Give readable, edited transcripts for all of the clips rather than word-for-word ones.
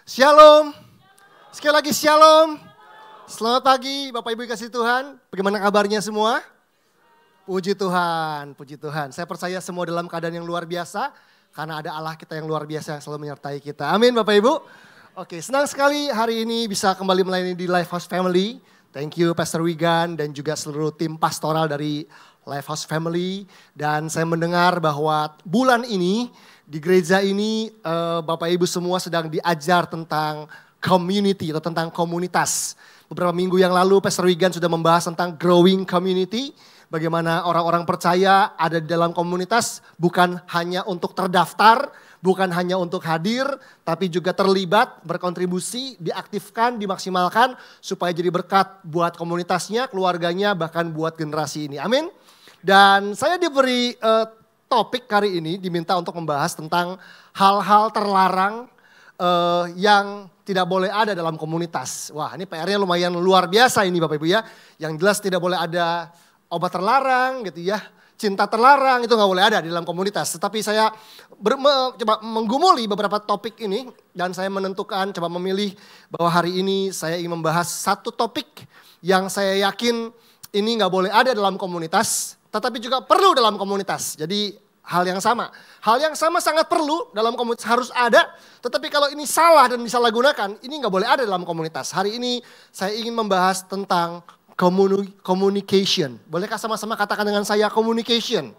Shalom. Sekali lagi shalom. Selamat pagi Bapak Ibu kasih Tuhan. Bagaimana kabarnya semua? Puji Tuhan, puji Tuhan. Saya percaya semua dalam keadaan yang luar biasa. Karena ada Allah kita yang luar biasa yang selalu menyertai kita. Amin Bapak Ibu. Oke, senang sekali hari ini bisa kembali melayani di Lifehouse Family. Thank you Pastor Wigan dan juga seluruh tim pastoral dari Lifehouse Family. Dan saya mendengar bahwa bulan ini di gereja ini Bapak Ibu semua sedang diajar tentang community atau tentang komunitas. Beberapa minggu yang lalu Pastor Wigan sudah membahas tentang growing community. Bagaimana orang-orang percaya ada di dalam komunitas bukan hanya untuk terdaftar, bukan hanya untuk hadir, tapi juga terlibat, berkontribusi, diaktifkan, dimaksimalkan supaya jadi berkat buat komunitasnya, keluarganya, bahkan buat generasi ini. Amin. Dan saya diberi topik hari ini diminta untuk membahas tentang hal-hal terlarang yang tidak boleh ada dalam komunitas. Wah, ini PR-nya lumayan luar biasa ini Bapak Ibu ya. Yang jelas tidak boleh ada obat terlarang gitu ya. Cinta terlarang itu nggak boleh ada di dalam komunitas. Tetapi saya coba menggumuli beberapa topik ini dan saya menentukan, coba memilih bahwa hari ini saya ingin membahas satu topik yang saya yakin ini nggak boleh ada dalam komunitas, tetapi juga perlu dalam komunitas. Jadi hal yang sama sangat perlu dalam komunitas harus ada. Tetapi kalau ini salah dan disalahgunakan, ini nggak boleh ada dalam komunitas. Hari ini saya ingin membahas tentang communication. Bolehkah sama-sama katakan dengan saya communication?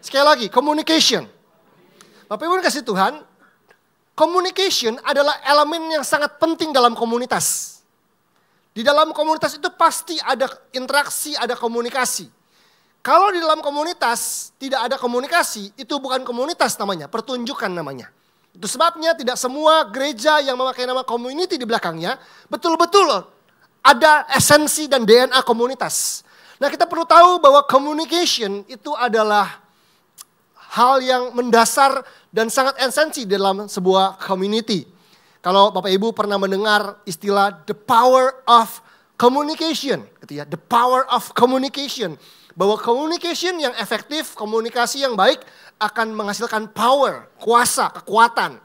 Sekali lagi, communication. Bapak Ibu kasih Tuhan, communication adalah elemen yang sangat penting dalam komunitas. Di dalam komunitas itu pasti ada interaksi, ada komunikasi. Kalau di dalam komunitas tidak ada komunikasi, itu bukan komunitas namanya, pertunjukan namanya. Itu sebabnya tidak semua gereja yang memakai nama community di belakangnya, betul-betul ada esensi dan DNA komunitas. Nah, kita perlu tahu bahwa communication itu adalah hal yang mendasar dan sangat esensi dalam sebuah community. Kalau Bapak Ibu pernah mendengar istilah the power of communication, gitu ya, the power of communication. Bahwa communication yang efektif, komunikasi yang baik akan menghasilkan power, kuasa, kekuatan.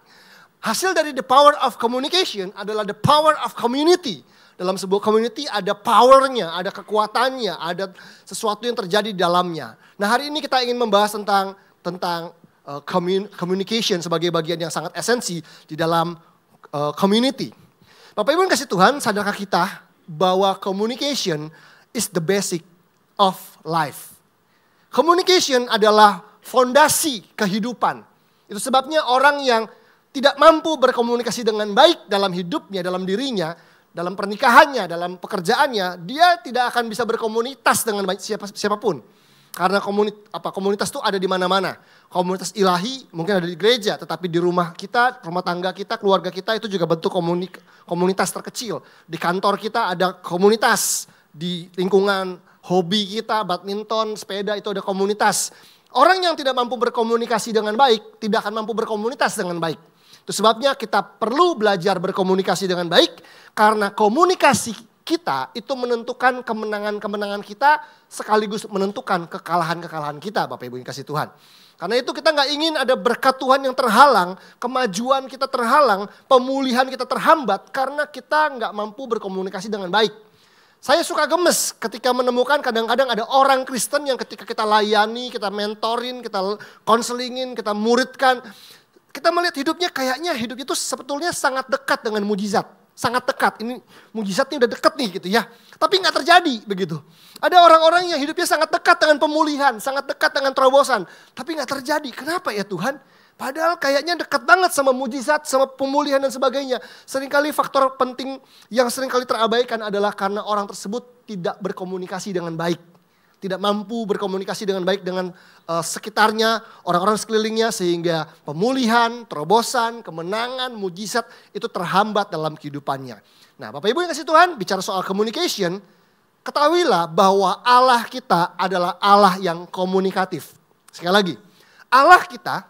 Hasil dari the power of communication adalah the power of community. Dalam sebuah community ada powernya, ada kekuatannya, ada sesuatu yang terjadi di dalamnya. Nah, hari ini kita ingin membahas tentang communication sebagai bagian yang sangat esensi di dalam community. Bapak Ibu kasih Tuhan, sadarkah kita bahwa communication is the basic of life. Communication adalah fondasi kehidupan. Itu sebabnya orang yang tidak mampu berkomunikasi dengan baik dalam hidupnya, dalam dirinya, dalam pernikahannya, dalam pekerjaannya, dia tidak akan bisa berkomunitas dengan baik siapapun. Karena komunitas itu ada di mana-mana. Komunitas ilahi mungkin ada di gereja, tetapi di rumah kita, rumah tangga kita, keluarga kita itu juga bentuk komunitas terkecil. Di kantor kita ada komunitas, di lingkungan hobi kita, badminton, sepeda itu ada komunitas. Orang yang tidak mampu berkomunikasi dengan baik, tidak akan mampu berkomunitas dengan baik. Itu sebabnya kita perlu belajar berkomunikasi dengan baik, karena komunikasi kita itu menentukan kemenangan-kemenangan kita, sekaligus menentukan kekalahan-kekalahan kita, Bapak Ibu yang kasih Tuhan. Karena itu kita nggak ingin ada berkat Tuhan yang terhalang, kemajuan kita terhalang, pemulihan kita terhambat, karena kita nggak mampu berkomunikasi dengan baik. Saya suka gemes ketika menemukan kadang-kadang ada orang Kristen yang ketika kita layani, kita mentorin, kita konselingin, kita muridkan. Kita melihat hidupnya kayaknya hidup itu sebetulnya sangat dekat dengan mujizat. Sangat dekat, ini mujizatnya udah dekat nih gitu ya. Tapi gak terjadi begitu. Ada orang-orang yang hidupnya sangat dekat dengan pemulihan, sangat dekat dengan terobosan. Tapi gak terjadi, kenapa ya Tuhan? Padahal kayaknya dekat banget sama mujizat, sama pemulihan dan sebagainya. Seringkali faktor penting yang seringkali terabaikan adalah karena orang tersebut tidak berkomunikasi dengan baik. Tidak mampu berkomunikasi dengan baik dengan sekitarnya, orang-orang sekelilingnya. Sehingga pemulihan, terobosan, kemenangan, mujizat itu terhambat dalam kehidupannya. Nah, Bapak Ibu yang kasih Tuhan, bicara soal communication, ketahuilah bahwa Allah kita adalah Allah yang komunikatif. Sekali lagi, Allah kita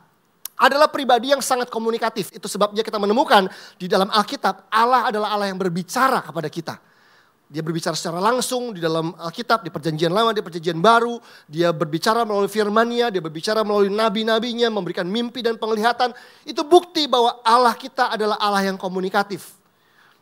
adalah pribadi yang sangat komunikatif. Itu sebabnya kita menemukan di dalam Alkitab Allah adalah Allah yang berbicara kepada kita. Dia berbicara secara langsung di dalam Alkitab, di Perjanjian Lama, di Perjanjian Baru. Dia berbicara melalui firman-Nya, dia berbicara melalui nabi-nabinya, memberikan mimpi dan penglihatan. Itu bukti bahwa Allah kita adalah Allah yang komunikatif.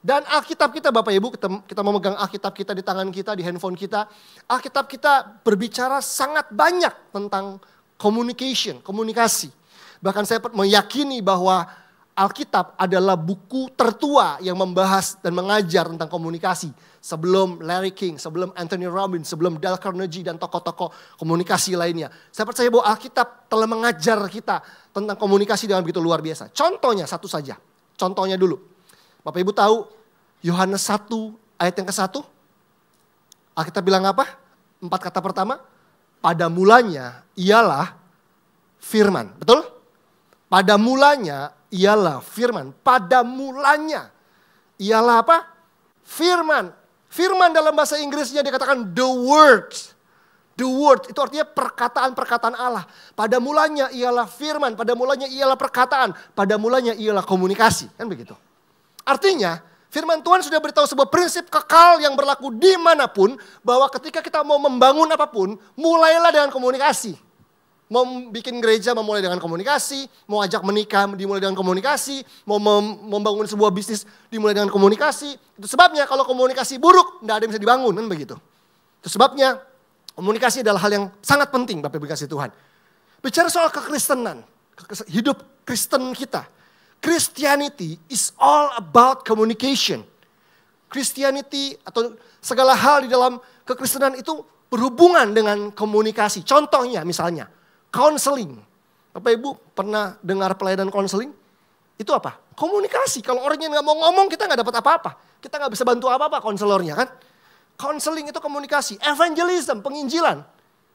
Dan Alkitab kita, Bapak Ibu, kita memegang Alkitab kita di tangan kita, di handphone kita. Alkitab kita berbicara sangat banyak tentang komunikasi. Bahkan saya meyakini bahwa Alkitab adalah buku tertua yang membahas dan mengajar tentang komunikasi. Sebelum Larry King, sebelum Anthony Robbins, sebelum Dale Carnegie dan tokoh-tokoh komunikasi lainnya. Saya percaya bahwa Alkitab telah mengajar kita tentang komunikasi dengan begitu luar biasa. Contohnya satu saja, contohnya dulu. Bapak Ibu tahu Yohanes 1 ayat yang ke-1? Alkitab bilang apa? 4 kata pertama. Pada mulanya ialah firman, betul? Pada mulanya ialah firman. Pada mulanya ialah apa? Firman. Firman dalam bahasa Inggrisnya dikatakan the word. The word itu artinya perkataan-perkataan Allah. Pada mulanya ialah firman. Pada mulanya ialah perkataan. Pada mulanya ialah komunikasi. Kan begitu. Artinya firman Tuhan sudah beritahu sebuah prinsip kekal yang berlaku dimanapun. Bahwa ketika kita mau membangun apapun, mulailah dengan komunikasi. Mau bikin gereja memulai dengan komunikasi, mau ajak menikah dimulai dengan komunikasi, mau membangun sebuah bisnis dimulai dengan komunikasi. Itu sebabnya kalau komunikasi buruk, tidak ada yang bisa dibangun, kan begitu. Itu sebabnya komunikasi adalah hal yang sangat penting, Bapak Ibu kasih Tuhan. Bicara soal kekristenan, hidup Kristen kita. Christianity is all about communication. Christianity atau segala hal di dalam kekristenan itu berhubungan dengan komunikasi. Contohnya misalnya, counseling. Bapak Ibu pernah dengar pelayanan counseling? Itu apa? Komunikasi. Kalau orangnya nggak mau ngomong, kita nggak dapat apa-apa. Kita nggak bisa bantu apa-apa konselornya kan. Counseling itu komunikasi. Evangelism, penginjilan.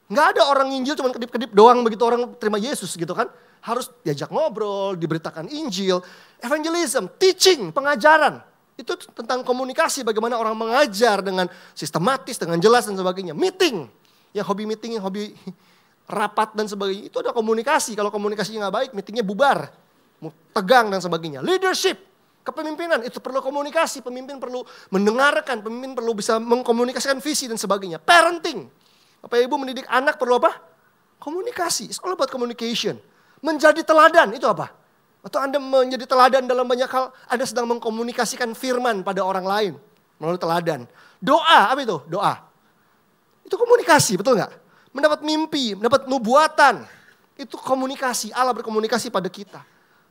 Nggak ada orang nginjil cuma kedip-kedip doang begitu orang terima Yesus gitu kan. Harus diajak ngobrol, diberitakan Injil. Evangelism, teaching, pengajaran. Itu tentang komunikasi, bagaimana orang mengajar dengan sistematis, dengan jelas dan sebagainya. Meeting, yang hobi meeting, yang hobi rapat dan sebagainya, itu ada komunikasi. Kalau komunikasinya nggak baik, meetingnya bubar, tegang dan sebagainya. Leadership, kepemimpinan itu perlu komunikasi. Pemimpin perlu mendengarkan, pemimpin perlu bisa mengkomunikasikan visi dan sebagainya. Parenting, Bapak Ibu mendidik anak perlu apa? Komunikasi, it's all about communication. Menjadi teladan itu apa? Atau Anda menjadi teladan dalam banyak hal, Anda sedang mengkomunikasikan firman pada orang lain melalui teladan. Doa, apa itu? Doa. Itu komunikasi, betul nggak? Mendapat mimpi, mendapat nubuatan. Itu komunikasi, Allah berkomunikasi pada kita.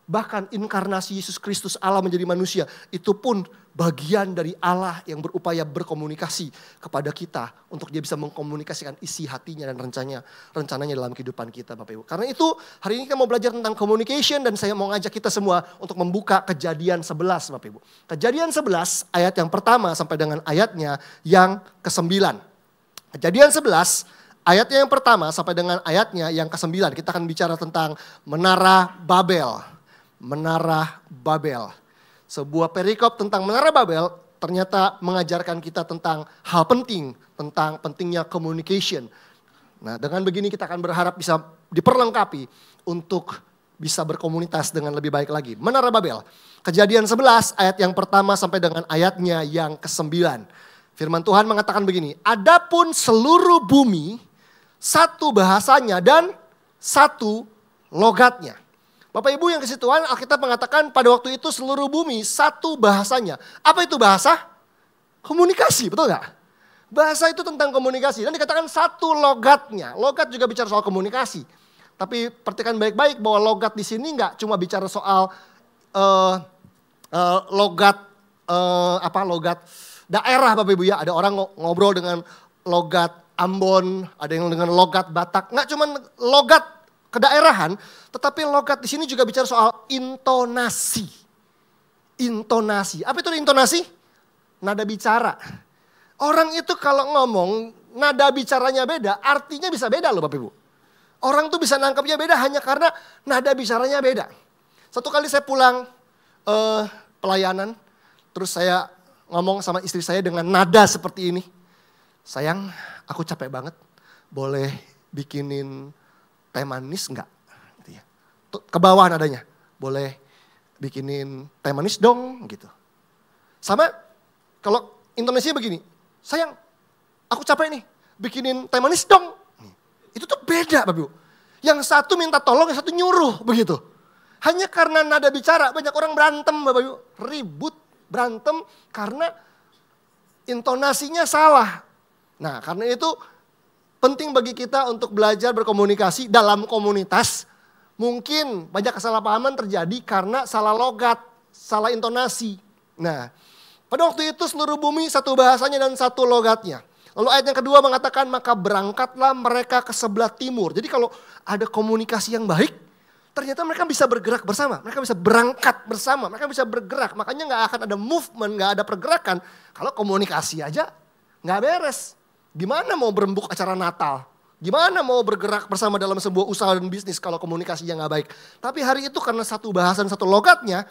Bahkan inkarnasi Yesus Kristus Allah menjadi manusia. Itu pun bagian dari Allah yang berupaya berkomunikasi kepada kita. Untuk dia bisa mengkomunikasikan isi hatinya dan rencananya dalam kehidupan kita Bapak Ibu. Karena itu hari ini kita mau belajar tentang communication. Dan saya mau ngajak kita semua untuk membuka Kejadian 11 Bapak Ibu. Kejadian 11 ayat yang pertama sampai dengan ayatnya yang ke-9. Kejadian 11 ayatnya yang pertama sampai dengan ayatnya yang ke-9. Kita akan bicara tentang Menara Babel. Menara Babel. Sebuah perikop tentang Menara Babel ternyata mengajarkan kita tentang hal penting. Tentang pentingnya communication. Nah dengan begini kita akan berharap bisa diperlengkapi untuk bisa berkomunitas dengan lebih baik lagi. Menara Babel. Kejadian 11 ayat yang pertama sampai dengan ayatnya yang ke-9. Firman Tuhan mengatakan begini. Adapun seluruh bumi satu bahasanya dan satu logatnya. Bapak Ibu yang kasih Tuhan, Alkitab mengatakan pada waktu itu seluruh bumi satu bahasanya. Apa itu bahasa? Komunikasi, betul gak? Bahasa itu tentang komunikasi dan dikatakan satu logatnya. Logat juga bicara soal komunikasi. Tapi perhatikan baik-baik bahwa logat di sini gak cuma bicara soal logat daerah Bapak Ibu ya. Ada orang ngobrol dengan logat Ambon, ada yang dengan logat Batak. Nggak cuma logat kedaerahan, tetapi logat di sini juga bicara soal intonasi. Intonasi. Apa itu intonasi? Nada bicara. Orang itu kalau ngomong, nada bicaranya beda, artinya bisa beda loh Bapak Ibu. Orang tuh bisa nangkapnya beda hanya karena nada bicaranya beda. Satu kali saya pulang pelayanan, terus saya ngomong sama istri saya dengan nada seperti ini. Sayang, aku capek banget, boleh bikinin teh manis enggak? Gitu ya. Ke bawah nadanya, boleh bikinin teh manis dong gitu. Sama kalau intonasinya begini, sayang, aku capek nih, bikinin teh manis dong. Itu tuh beda Bapak Ibu. Yang satu minta tolong, yang satu nyuruh begitu. Hanya karena nada bicara, banyak orang berantem Bapak Ibu. Ribut, berantem karena intonasinya salah. Nah karena itu penting bagi kita untuk belajar berkomunikasi dalam komunitas. Mungkin banyak kesalahpahaman terjadi karena salah logat, salah intonasi. Nah pada waktu itu seluruh bumi satu bahasanya dan satu logatnya. Lalu ayat yang kedua mengatakan maka berangkatlah mereka ke sebelah timur. Jadi kalau ada komunikasi yang baik, ternyata mereka bisa bergerak bersama. Mereka bisa berangkat bersama, mereka bisa bergerak. Makanya gak akan ada movement, gak ada pergerakan. Kalau komunikasi aja gak beres. Gimana mau berembuk acara Natal? Gimana mau bergerak bersama dalam sebuah usaha dan bisnis kalau komunikasinya gak baik? Tapi hari itu karena satu bahasan, satu logatnya,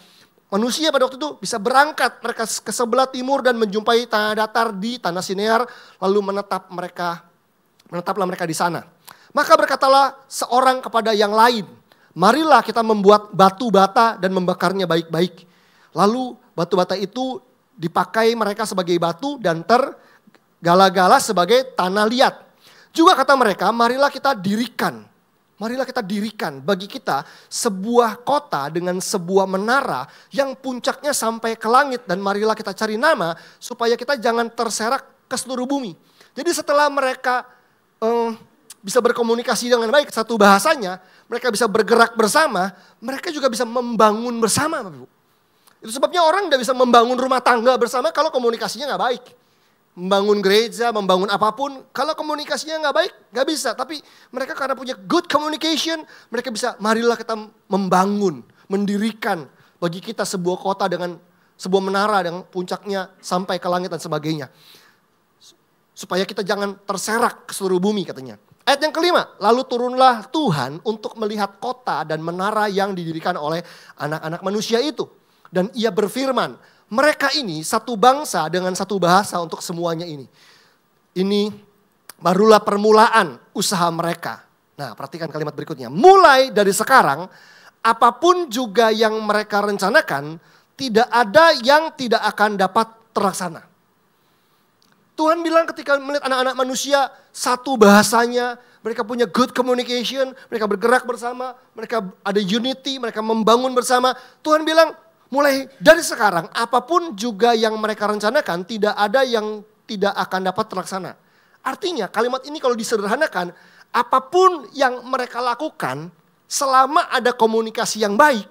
manusia pada waktu itu bisa berangkat mereka ke sebelah timur dan menjumpai tanah datar di tanah Sinear, lalu menetaplah mereka di sana. Maka berkatalah seorang kepada yang lain, marilah kita membuat batu bata dan membakarnya baik-baik. Lalu batu bata itu dipakai mereka sebagai batu dan tergala-gala sebagai tanah liat. Juga kata mereka, marilah kita dirikan bagi kita sebuah kota dengan sebuah menara yang puncaknya sampai ke langit. Dan marilah kita cari nama supaya kita jangan terserak ke seluruh bumi. Jadi setelah mereka bisa berkomunikasi dengan baik, satu bahasanya, mereka bisa bergerak bersama, mereka juga bisa membangun bersama. Itu sebabnya orang tidak bisa membangun rumah tangga bersama kalau komunikasinya gak baik. Membangun gereja, membangun apapun, kalau komunikasinya gak baik, gak bisa. Tapi mereka karena punya good communication, mereka bisa marilah kita membangun, mendirikan bagi kita sebuah kota dengan sebuah menara dengan puncaknya sampai ke langit dan sebagainya. Supaya kita jangan terserak ke seluruh bumi katanya. Ayat yang kelima, lalu turunlah Tuhan untuk melihat kota dan menara yang didirikan oleh anak-anak manusia itu. Dan ia berfirman, mereka ini satu bangsa dengan satu bahasa untuk semuanya ini. Ini barulah permulaan usaha mereka. Nah perhatikan kalimat berikutnya. Mulai dari sekarang, apapun juga yang mereka rencanakan, tidak ada yang tidak akan dapat terlaksana. Tuhan bilang ketika melihat anak-anak manusia satu bahasanya, mereka punya good communication, mereka bergerak bersama, mereka ada unity, mereka membangun bersama. Tuhan bilang mulai dari sekarang apapun juga yang mereka rencanakan tidak ada yang tidak akan dapat terlaksana. Artinya kalimat ini kalau disederhanakan, apapun yang mereka lakukan selama ada komunikasi yang baik,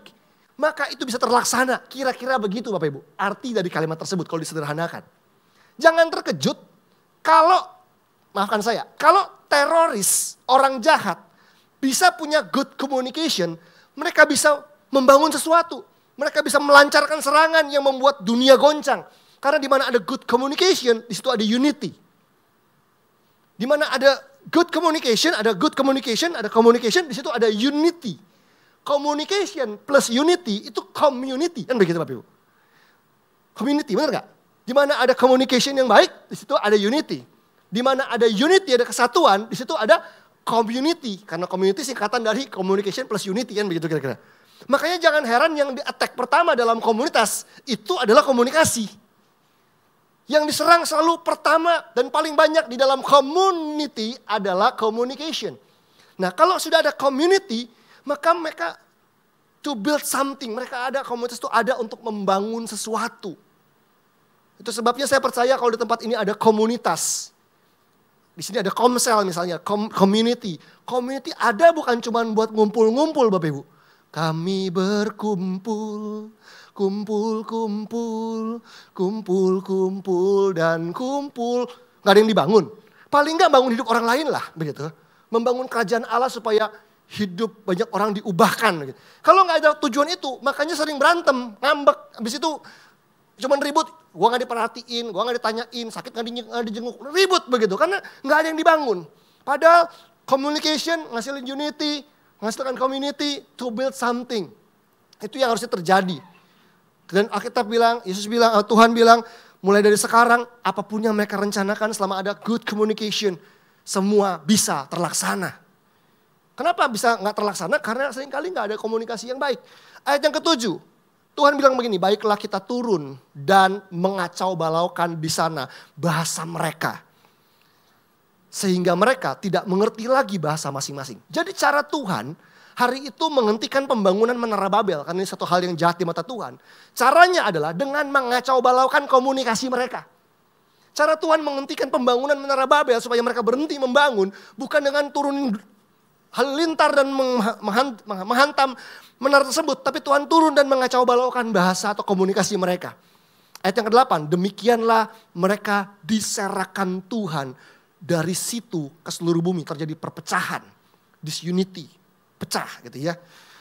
maka itu bisa terlaksana. Kira-kira begitu Bapak Ibu, arti dari kalimat tersebut kalau disederhanakan. Jangan terkejut kalau, maafkan saya, kalau teroris, orang jahat bisa punya good communication, mereka bisa membangun sesuatu. Mereka bisa melancarkan serangan yang membuat dunia goncang. Karena di mana ada good communication, di situ ada unity. Di mana ada good communication, ada communication, di situ ada unity. Communication plus unity itu community, kan begitu Bapak Ibu? Community, benar gak? Di mana ada communication yang baik, di situ ada unity. Di mana ada unity, ada kesatuan, di situ ada community. Karena community singkatan dari communication plus unity, kan begitu kira-kira. Makanya jangan heran yang di-attack pertama dalam komunitas itu adalah komunikasi. Yang diserang selalu pertama dan paling banyak di dalam community adalah communication. Nah kalau sudah ada community, maka mereka to build something. Mereka ada, komunitas itu ada untuk membangun sesuatu. Itu sebabnya saya percaya kalau di tempat ini ada komunitas. Di sini ada komsel misalnya, community. Community ada bukan cuma buat ngumpul-ngumpul Bapak Ibu. Kami berkumpul, kumpul dan kumpul. Gak ada yang dibangun. Paling gak bangun hidup orang lain lah begitu. Membangun kerajaan Allah supaya hidup banyak orang diubahkan. Gitu. Kalau gak ada tujuan itu, makanya sering berantem, ngambek. Habis itu cuman ribut, gue gak diperhatiin, gue gak ditanyain, sakit gak dijenguk, ribut begitu. Karena gak ada yang dibangun. Padahal communication, ngasilin unity, menghasilkan community to build something. Itu yang harusnya terjadi. Dan Alkitab bilang, Yesus bilang, Tuhan bilang, mulai dari sekarang apapun yang mereka rencanakan selama ada good communication, semua bisa terlaksana. Kenapa bisa gak terlaksana? Karena seringkali gak ada komunikasi yang baik. Ayat yang ketujuh, Tuhan bilang begini, baiklah kita turun dan mengacau balaukan di sana bahasa mereka. Sehingga mereka tidak mengerti lagi bahasa masing-masing. Jadi cara Tuhan hari itu menghentikan pembangunan Menara Babel. Karena ini satu hal yang jahat di mata Tuhan. Caranya adalah dengan mengacau balaukan komunikasi mereka. Cara Tuhan menghentikan pembangunan Menara Babel supaya mereka berhenti membangun. Bukan dengan turun halilintar dan menghantam menara tersebut. Tapi Tuhan turun dan mengacau balaukan bahasa atau komunikasi mereka. Ayat yang ke-8, demikianlah mereka diserahkan Tuhan. Dari situ ke seluruh bumi terjadi perpecahan. Disunity, pecah gitu ya.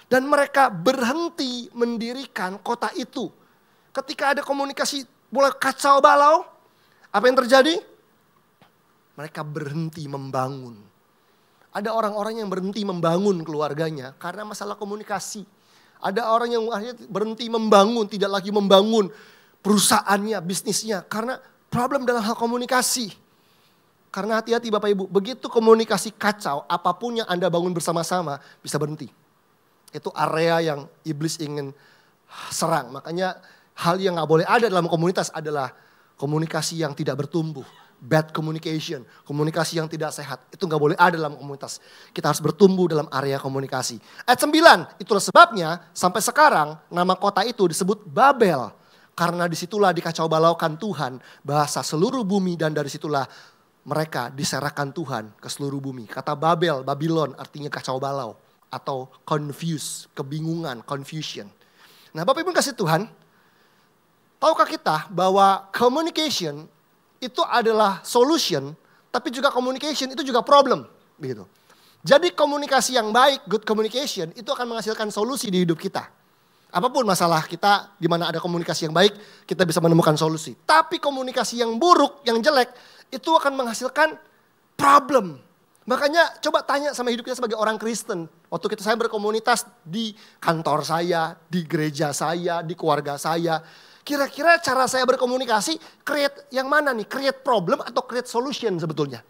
Dan mereka berhenti mendirikan kota itu. Ketika ada komunikasi mulai kacau balau, apa yang terjadi? Mereka berhenti membangun. Ada orang-orang yang berhenti membangun keluarganya karena masalah komunikasi. Ada orang yang akhirnya berhenti membangun, tidak lagi membangun perusahaannya, bisnisnya. Karena problem dalam hal komunikasi. Karena hati-hati Bapak Ibu, begitu komunikasi kacau, apapun yang Anda bangun bersama-sama bisa berhenti. Itu area yang iblis ingin serang. Makanya hal yang gak boleh ada dalam komunitas adalah komunikasi yang tidak bertumbuh. Bad communication, komunikasi yang tidak sehat. Itu gak boleh ada dalam komunitas. Kita harus bertumbuh dalam area komunikasi. Ayat 9, itulah sebabnya sampai sekarang nama kota itu disebut Babel. Karena disitulah dikacau balaukan Tuhan, bahasa seluruh bumi dan dari situlah mereka diserahkan Tuhan ke seluruh bumi. Kata Babel, Babylon artinya kacau balau. Atau confuse, kebingungan, confusion. Nah Bapak Ibu kasih Tuhan, tahukah kita bahwa communication itu adalah solution, tapi juga communication itu juga problem. Begitu. Jadi komunikasi yang baik, good communication, itu akan menghasilkan solusi di hidup kita. Apapun masalah kita, di mana ada komunikasi yang baik, kita bisa menemukan solusi. Tapi komunikasi yang buruk, yang jelek, itu akan menghasilkan problem. Makanya coba tanya sama hidup kita sebagai orang Kristen. Waktu saya berkomunitas di kantor saya, di gereja saya, di keluarga saya. Kira-kira cara saya berkomunikasi, create yang mana nih? Create problem atau create solution sebetulnya?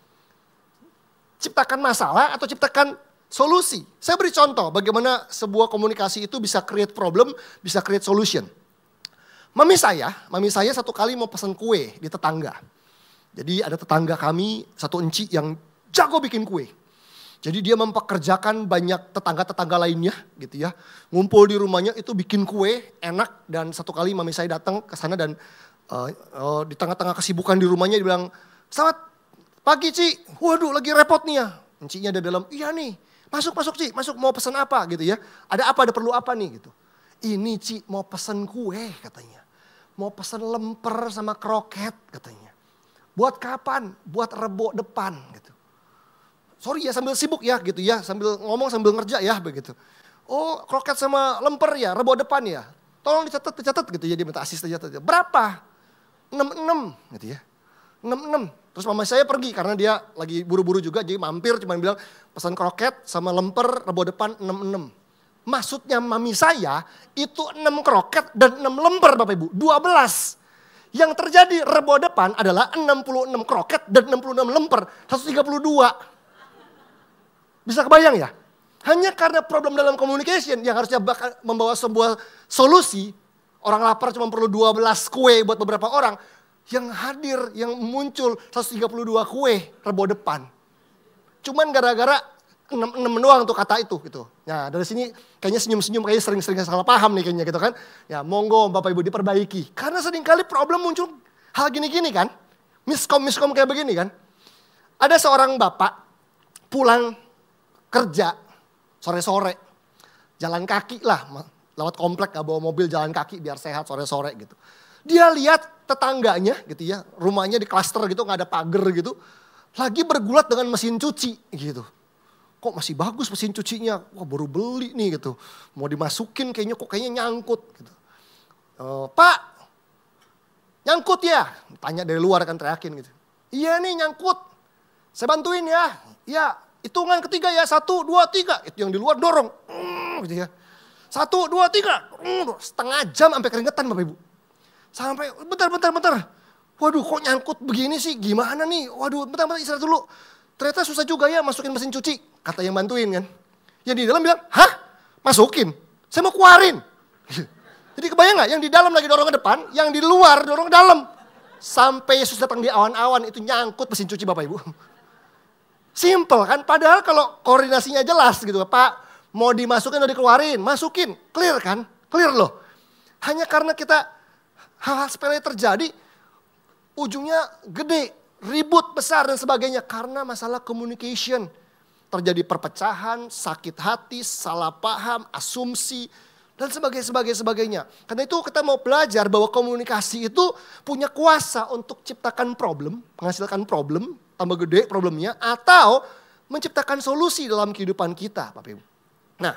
Ciptakan masalah atau ciptakan solusi? Saya beri contoh bagaimana sebuah komunikasi itu bisa create problem, bisa create solution. Mami saya satu kali mau pesan kue di tetangga. Jadi ada tetangga kami, satu enci yang jago bikin kue. Jadi dia mempekerjakan banyak tetangga-tetangga lainnya gitu ya. Ngumpul di rumahnya itu bikin kue enak. Dan satu kali mami saya datang ke sana dan di tengah-tengah kesibukan di rumahnya dia bilang, "Selamat pagi Ci, waduh lagi repot nih ya." Encinya ada dalam, "Iya nih, masuk Ci, masuk mau pesan apa gitu ya. Ada apa, ada perlu apa nih gitu." "Ini Ci mau pesan kue," katanya. "Mau pesan lemper sama kroket," katanya. "Buat kapan?" "Buat Rebo depan," gitu. "Sorry ya sambil sibuk ya gitu ya, sambil ngomong sambil ngerja ya begitu." "Oh kroket sama lemper ya, Rebo depan ya. Tolong dicatat gitu ya." Dia minta asisten catat. "Berapa?" 66 gitu ya. 66. Terus mama saya pergi karena dia lagi buru-buru juga, jadi mampir cuma bilang pesan kroket sama lemper Rebo depan 66. Maksudnya mami saya itu 6 kroket dan 6 lemper Bapak Ibu, 12. Yang terjadi Rebo depan adalah 66 kroket dan 66 lemper, 132. Bisa kebayang ya? Hanya karena problem dalam communication yang harusnya membawa sebuah solusi. Orang lapar cuma perlu 12 kue buat beberapa orang. Yang hadir, yang muncul 132 kue Rebo depan. Cuman gara-gara 6 doang tuh kata itu gitu. Nah dari sini kayaknya senyum-senyum, kayaknya sering-sering salah paham nih kayaknya gitu kan. Ya monggo Bapak Ibu diperbaiki. Karena seringkali problem muncul hal gini-gini kan. Miskom kayak begini kan. Ada seorang bapak pulang kerja sore-sore. Jalan kaki lah, lewat komplek gak bawa mobil, jalan kaki biar sehat sore-sore gitu. Dia lihat tetangganya gitu ya, rumahnya di klaster gitu gak ada pagar gitu. Lagi bergulat dengan mesin cuci gitu. Kok masih bagus mesin cucinya, wah baru beli nih gitu. Mau dimasukin kayaknya nyangkut gitu. "Pak, nyangkut ya?" Tanya dari luar kan teriakin gitu. "Iya nih nyangkut, saya bantuin ya." "Ya hitungan ketiga ya, 1, 2, 3. Itu yang di luar dorong. Gitu ya. 1, 2, 3. Setengah jam sampai keringetan Bapak Ibu. Sampai bentar. Waduh kok nyangkut begini sih, gimana nih? Waduh bentar istirahat dulu. Ternyata susah juga ya masukin mesin cuci. Kata yang bantuin kan. Yang di dalam bilang, "Hah? Masukin? Saya mau keluarin." Jadi kebayang gak yang di dalam lagi dorong ke depan, yang di luar dorong ke dalam. Sampai Yesus datang di awan-awan itu nyangkut mesin cuci Bapak Ibu. Simple kan, padahal kalau koordinasinya jelas gitu Pak, mau dimasukin atau dikeluarin, masukin, clear kan, clear loh. Hanya karena kita hal-hal sepele terjadi, ujungnya gede, ribut, besar dan sebagainya. Karena masalah communication. Terjadi perpecahan, sakit hati, salah paham, asumsi, dan sebagainya. Karena itu kita mau belajar bahwa komunikasi itu punya kuasa untuk ciptakan problem, menghasilkan problem, tambah gede problemnya, atau menciptakan solusi dalam kehidupan kita, Bapak Ibu. Nah,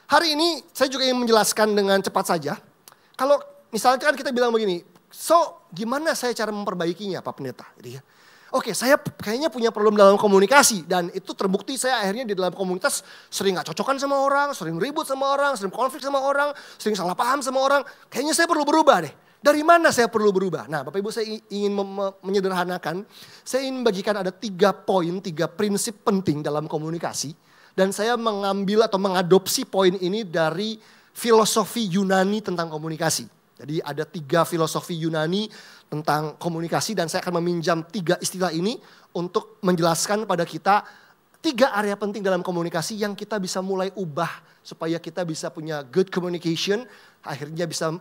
hari ini saya juga ingin menjelaskan dengan cepat saja. Kalau misalnya kan kita bilang begini, so gimana saya cara memperbaikinya Pak Pendeta? Jadi, oke, saya kayaknya punya problem dalam komunikasi dan itu terbukti saya akhirnya di dalam komunitas sering gak cocokan sama orang, sering ribut sama orang, sering konflik sama orang, sering salah paham sama orang. Kayaknya saya perlu berubah deh. Dari mana saya perlu berubah? Nah Bapak Ibu saya ingin menyederhanakan, saya ingin membagikan ada 3 poin, 3 prinsip penting dalam komunikasi. Dan saya mengambil atau mengadopsi poin ini dari filosofi Yunani tentang komunikasi. Jadi ada 3 filosofi Yunani tentang komunikasi dan saya akan meminjam 3 istilah ini untuk menjelaskan pada kita 3 area penting dalam komunikasi yang kita bisa mulai ubah supaya kita bisa punya good communication, akhirnya bisa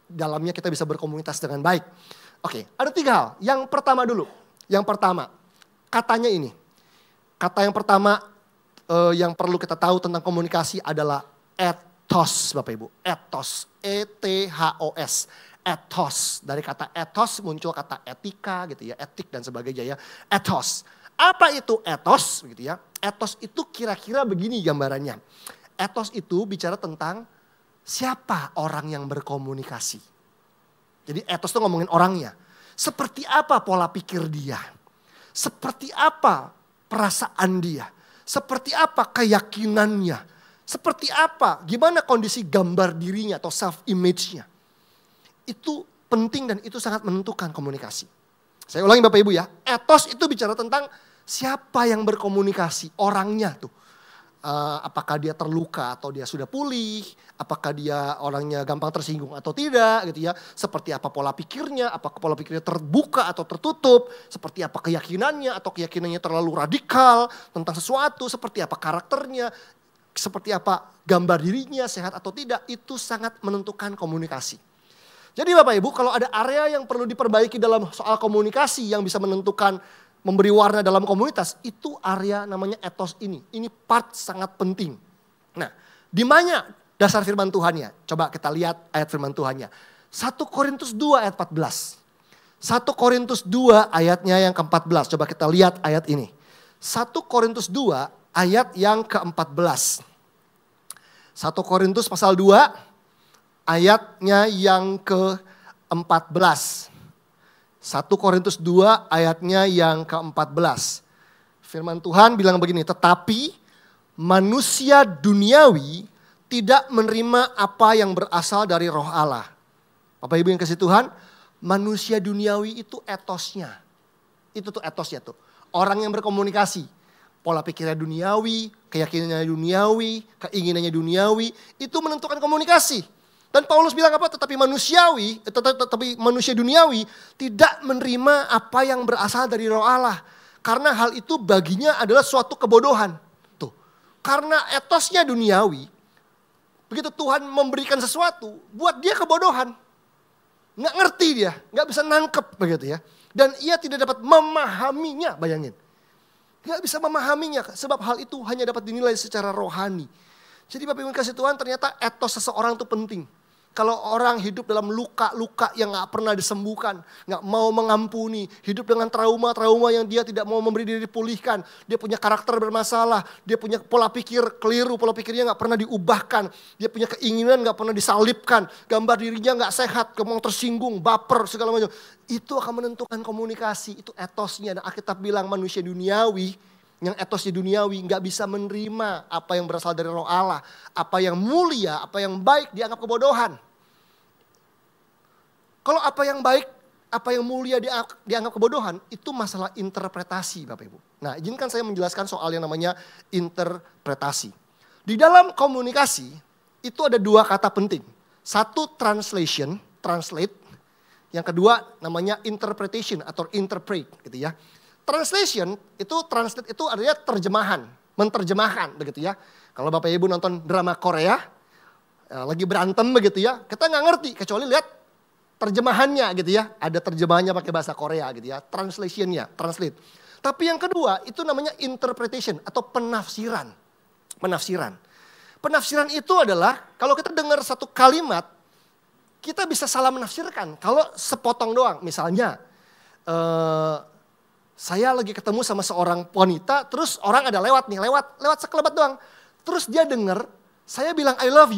dalamnya kita bisa berkomunitas dengan baik. Oke, ada 3 hal. Yang pertama dulu, yang pertama katanya ini. Kata yang pertama yang perlu kita tahu tentang komunikasi adalah ethos Bapak Ibu. Ethos, E-T-H-O-S. Ethos, dari kata ethos muncul kata etika gitu ya, etik dan sebagainya ya. Ethos. Apa itu ethos gitu ya? Ethos itu kira-kira begini gambarannya. Ethos itu bicara tentang siapa orang yang berkomunikasi. Jadi ethos itu ngomongin orangnya. Seperti apa pola pikir dia? Seperti apa perasaan dia? Seperti apa keyakinannya? Seperti apa? Gimana kondisi gambar dirinya atau self image-nya? Itu penting dan itu sangat menentukan komunikasi. Saya ulangi Bapak Ibu ya, ethos itu bicara tentang siapa yang berkomunikasi, orangnya tuh. Apakah dia terluka atau dia sudah pulih, apakah dia orangnya gampang tersinggung atau tidak gitu ya. Seperti apa pola pikirnya, apakah pola pikirnya terbuka atau tertutup, seperti apa keyakinannya atau keyakinannya terlalu radikal tentang sesuatu, seperti apa karakternya, seperti apa gambar dirinya, sehat atau tidak, itu sangat menentukan komunikasi. Jadi Bapak Ibu kalau ada area yang perlu diperbaiki dalam soal komunikasi yang bisa menentukan memberi warna dalam komunitas, itu area namanya ethos ini. Ini part sangat penting. Nah, di mana dasar firman Tuhannya? Coba kita lihat ayat firman Tuhannya. 1 Korintus 2 ayat 14. 1 Korintus 2 ayatnya yang ke-14. Coba kita lihat ayat ini. 1 Korintus 2 ayat yang ke-14. 1 Korintus pasal 2 ayatnya yang ke-14. 1 Korintus 2 ayatnya yang ke-14. Firman Tuhan bilang begini, tetapi manusia duniawi tidak menerima apa yang berasal dari roh Allah. Bapak Ibu yang kasih Tuhan, manusia duniawi itu etosnya. Itu tuh etosnya tuh. Orang yang berkomunikasi, pola pikirnya duniawi, keyakinannya duniawi, keinginannya duniawi, itu menentukan komunikasi. Dan Paulus bilang apa? Tetapi manusia duniawi tidak menerima apa yang berasal dari roh Allah. Karena hal itu baginya adalah suatu kebodohan. Tuh. Karena etosnya duniawi, begitu Tuhan memberikan sesuatu, buat dia kebodohan. Nggak ngerti dia, nggak bisa nangkep begitu ya. Dan ia tidak dapat memahaminya, bayangin. Nggak bisa memahaminya, sebab hal itu hanya dapat dinilai secara rohani. Jadi Bapak Ibu kasih Tuhan, ternyata etos seseorang itu penting. Kalau orang hidup dalam luka-luka yang gak pernah disembuhkan, gak mau mengampuni, hidup dengan trauma-trauma yang dia tidak mau memberi diri dipulihkan, dia punya karakter bermasalah, dia punya pola pikir keliru, pola pikirnya gak pernah diubahkan, dia punya keinginan gak pernah disalibkan, gambar dirinya gak sehat, gampang tersinggung, baper, segala macam. Itu akan menentukan komunikasi, itu etosnya. Dan Alkitab bilang manusia duniawi, yang etosnya duniawi gak bisa menerima apa yang berasal dari roh Allah. Apa yang mulia, apa yang baik dianggap kebodohan. Kalau apa yang baik, apa yang mulia dianggap kebodohan, itu masalah interpretasi Bapak Ibu. Nah izinkan saya menjelaskan soal yang namanya interpretasi. Di dalam komunikasi, itu ada dua kata penting. Satu translation, translate. Yang kedua namanya interpretation atau interpret gitu ya. Translation itu translate itu artinya terjemahan, menerjemahkan begitu ya. Kalau Bapak Ibu nonton drama Korea, lagi berantem begitu ya, kita nggak ngerti kecuali lihat terjemahannya gitu ya. Ada terjemahannya pakai bahasa Korea gitu ya, translationnya, translate. Tapi yang kedua itu namanya interpretation atau penafsiran. Penafsiran. Penafsiran itu adalah kalau kita dengar satu kalimat, kita bisa salah menafsirkan. Kalau sepotong doang, misalnya saya lagi ketemu sama seorang wanita, terus orang ada lewat sekelebat doang. Terus dia dengar, saya bilang I love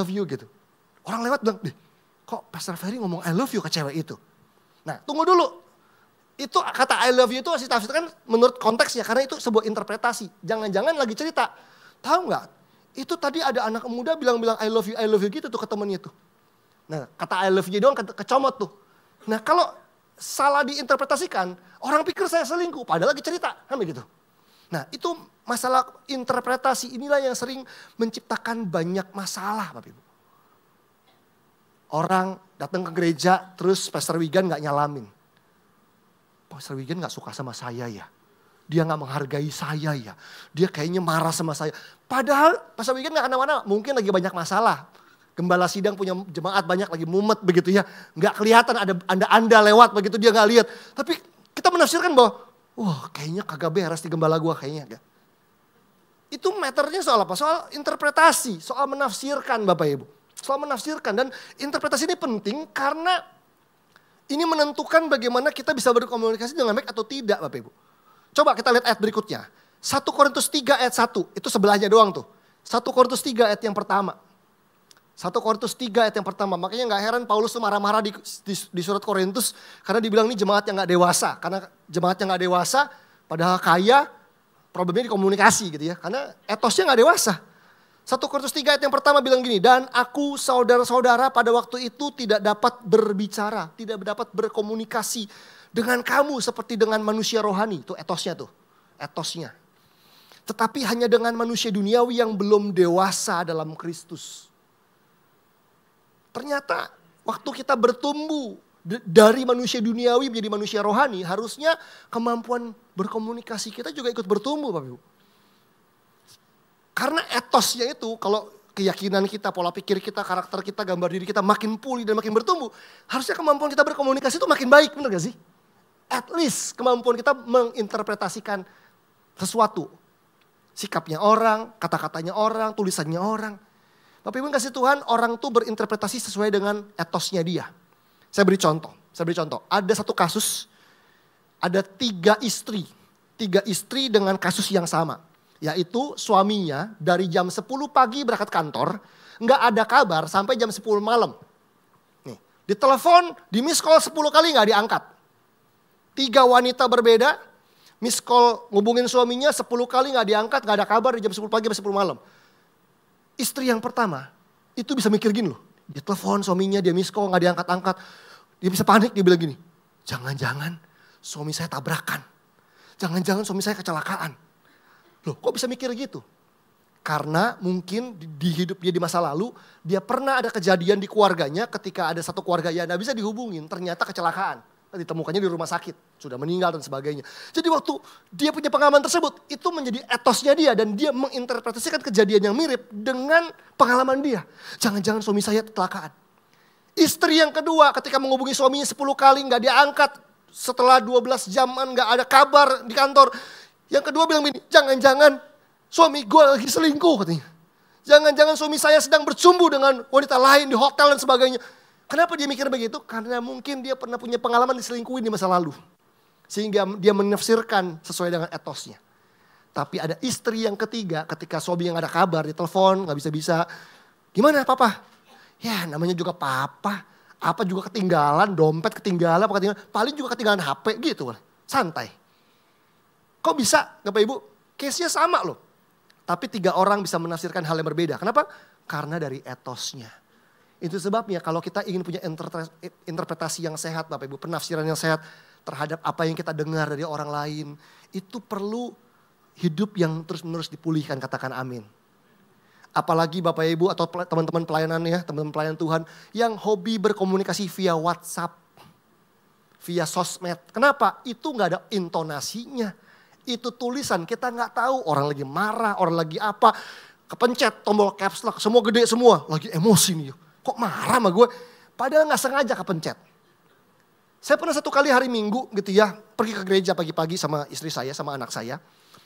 you gitu. Orang lewat bilang, kok Pastor Ferry ngomong I love you ke cewek itu? Nah tunggu dulu, itu kata I love you itu harus ditafsirkan menurut konteksnya, karena itu sebuah interpretasi. Jangan-jangan lagi cerita, tahu nggak? Itu tadi ada anak muda bilang-bilang I love you gitu tuh ke temennya tuh. Nah kata I love you doang kecomot tuh. Nah kalau salah diinterpretasikan, orang pikir saya selingkuh, padahal lagi cerita, kan begitu. Nah itu masalah interpretasi inilah yang sering menciptakan banyak masalah Bapak Ibu. Orang datang ke gereja, terus Pastor Wigan gak nyalamin. Pastor Wigan gak suka sama saya ya. Dia gak menghargai saya ya. Dia kayaknya marah sama saya. Padahal Pastor Wigan gak kemana-mana, mungkin lagi banyak masalah. Gembala sidang punya jemaat banyak lagi mumet begitu ya. Gak kelihatan ada anda lewat begitu dia gak lihat. Tapi kita menafsirkan bahwa, wah kayaknya kagak beres di gembala gua kayaknya. Itu matternya soal apa? Soal interpretasi, soal menafsirkan Bapak Ibu. Soal menafsirkan dan interpretasi ini penting karena ini menentukan bagaimana kita bisa berkomunikasi dengan baik atau tidak Bapak Ibu. Coba kita lihat ayat berikutnya. 1 Korintus 3 ayat 1, itu sebelahnya doang tuh. 1 Korintus 3 ayat yang pertama. 1 Korintus 3 ayat yang pertama. Makanya gak heran Paulus tuh marah-marah di surat Korintus. Karena dibilang ini jemaat yang gak dewasa. Karena jemaat yang gak dewasa padahal kaya, problemnya di komunikasi gitu ya. Karena etosnya gak dewasa. 1 Korintus 3 ayat yang pertama bilang gini. Dan aku saudara-saudara pada waktu itu tidak dapat berbicara. Tidak dapat berkomunikasi dengan kamu seperti dengan manusia rohani. Itu etosnya tuh. Etosnya. Tetapi hanya dengan manusia duniawi yang belum dewasa dalam Kristus. Ternyata waktu kita bertumbuh dari manusia duniawi menjadi manusia rohani. Harusnya kemampuan berkomunikasi kita juga ikut bertumbuh Bapak Ibu. Karena etosnya itu kalau keyakinan kita, pola pikir kita, karakter kita, gambar diri kita makin pulih dan makin bertumbuh. Harusnya kemampuan kita berkomunikasi itu makin baik, benar gak sih? At least kemampuan kita menginterpretasikan sesuatu. Sikapnya orang, kata-katanya orang, tulisannya orang. Bapak Ibu kasih Tuhan, orang tuh berinterpretasi sesuai dengan etosnya dia. Saya beri contoh. Ada satu kasus, ada 3 istri. 3 istri dengan kasus yang sama. Yaitu suaminya dari jam 10 pagi berangkat kantor, nggak ada kabar sampai jam 10 malam. Nih, ditelepon, di miss call 10 kali nggak diangkat. 3 wanita berbeda, miss call ngubungin suaminya 10 kali nggak diangkat, nggak ada kabar di jam 10 pagi sampai 10 malam. Istri yang pertama itu bisa mikir gini loh, dia telepon suaminya, dia miss call nggak diangkat-angkat, dia bisa panik, dia bilang gini, jangan-jangan suami saya tabrakan, jangan-jangan suami saya kecelakaan. Loh kok bisa mikir gitu? Karena mungkin di hidup dia di masa lalu, dia pernah ada kejadian di keluarganya ketika ada satu keluarga yang gak bisa dihubungin, ternyata kecelakaan. Ditemukannya di rumah sakit, sudah meninggal dan sebagainya. Jadi waktu dia punya pengalaman tersebut, itu menjadi etosnya dia dan dia menginterpretasikan kejadian yang mirip dengan pengalaman dia. Jangan-jangan suami saya kecelakaan. Istri yang kedua ketika menghubungi suaminya 10 kali gak diangkat, setelah 12 jaman gak ada kabar di kantor. Yang kedua bilang begini, jangan-jangan suami gue lagi selingkuh katanya. Jangan-jangan suami saya sedang bercumbu dengan wanita lain di hotel dan sebagainya. Kenapa dia mikir begitu? Karena mungkin dia pernah punya pengalaman diselingkuhin di masa lalu. Sehingga dia menafsirkan sesuai dengan etosnya. Tapi ada istri yang ketiga ketika suami yang ada kabar, di telepon, gak bisa-bisa. Gimana papa? Ya namanya juga papa. Apa juga ketinggalan, dompet ketinggalan, paling juga ketinggalan HP gitu. Santai. Kok bisa Bapak Ibu? Case-nya sama loh. Tapi 3 orang bisa menafsirkan hal yang berbeda. Kenapa? Karena dari etosnya. Itu sebabnya kalau kita ingin punya interpretasi yang sehat Bapak Ibu. Penafsiran yang sehat terhadap apa yang kita dengar dari orang lain. Itu perlu hidup yang terus-menerus dipulihkan, katakan amin. Apalagi Bapak Ibu atau teman-teman pelayanan ya, teman-teman pelayan Tuhan yang hobi berkomunikasi via WhatsApp, via sosmed. Kenapa? Itu gak ada intonasinya. Itu tulisan, kita gak tahu orang lagi marah, orang lagi apa. Kepencet tombol caps lock, semua gede semua. Lagi emosi nih, kok marah sama gue. Padahal gak sengaja kepencet. Saya pernah satu kali hari Minggu gitu ya, pergi ke gereja pagi-pagi sama istri saya, sama anak saya.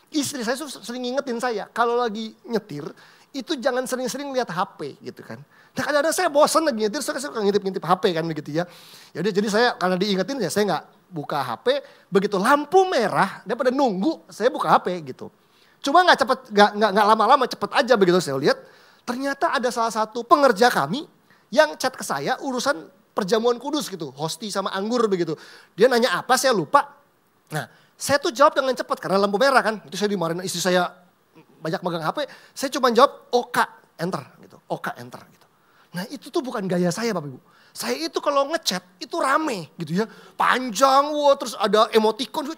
Istri saya sering ngingetin saya, kalau lagi nyetir, itu jangan sering-sering lihat HP gitu kan. Nah kadang-kadang saya bosan lagi nyetir, saya suka ngintip-ngintip HP kan begitu ya. Yaudah jadi saya karena diingetin ya saya gak buka HP, begitu lampu merah, daripada nunggu, saya buka HP gitu. Cuma gak lama-lama cepet aja begitu saya lihat. Ternyata ada salah satu pengerja kami yang chat ke saya urusan perjamuan kudus gitu. Hosti sama anggur begitu. Dia nanya apa saya lupa. Nah saya tuh jawab dengan cepat karena lampu merah kan. Itu saya dimarahin istri saya banyak megang HP. Saya cuma jawab OK enter gitu. OK enter gitu. Nah itu tuh bukan gaya saya Bapak Ibu. Saya itu kalau ngechat itu rame gitu ya. Panjang, wah, terus ada emoticon,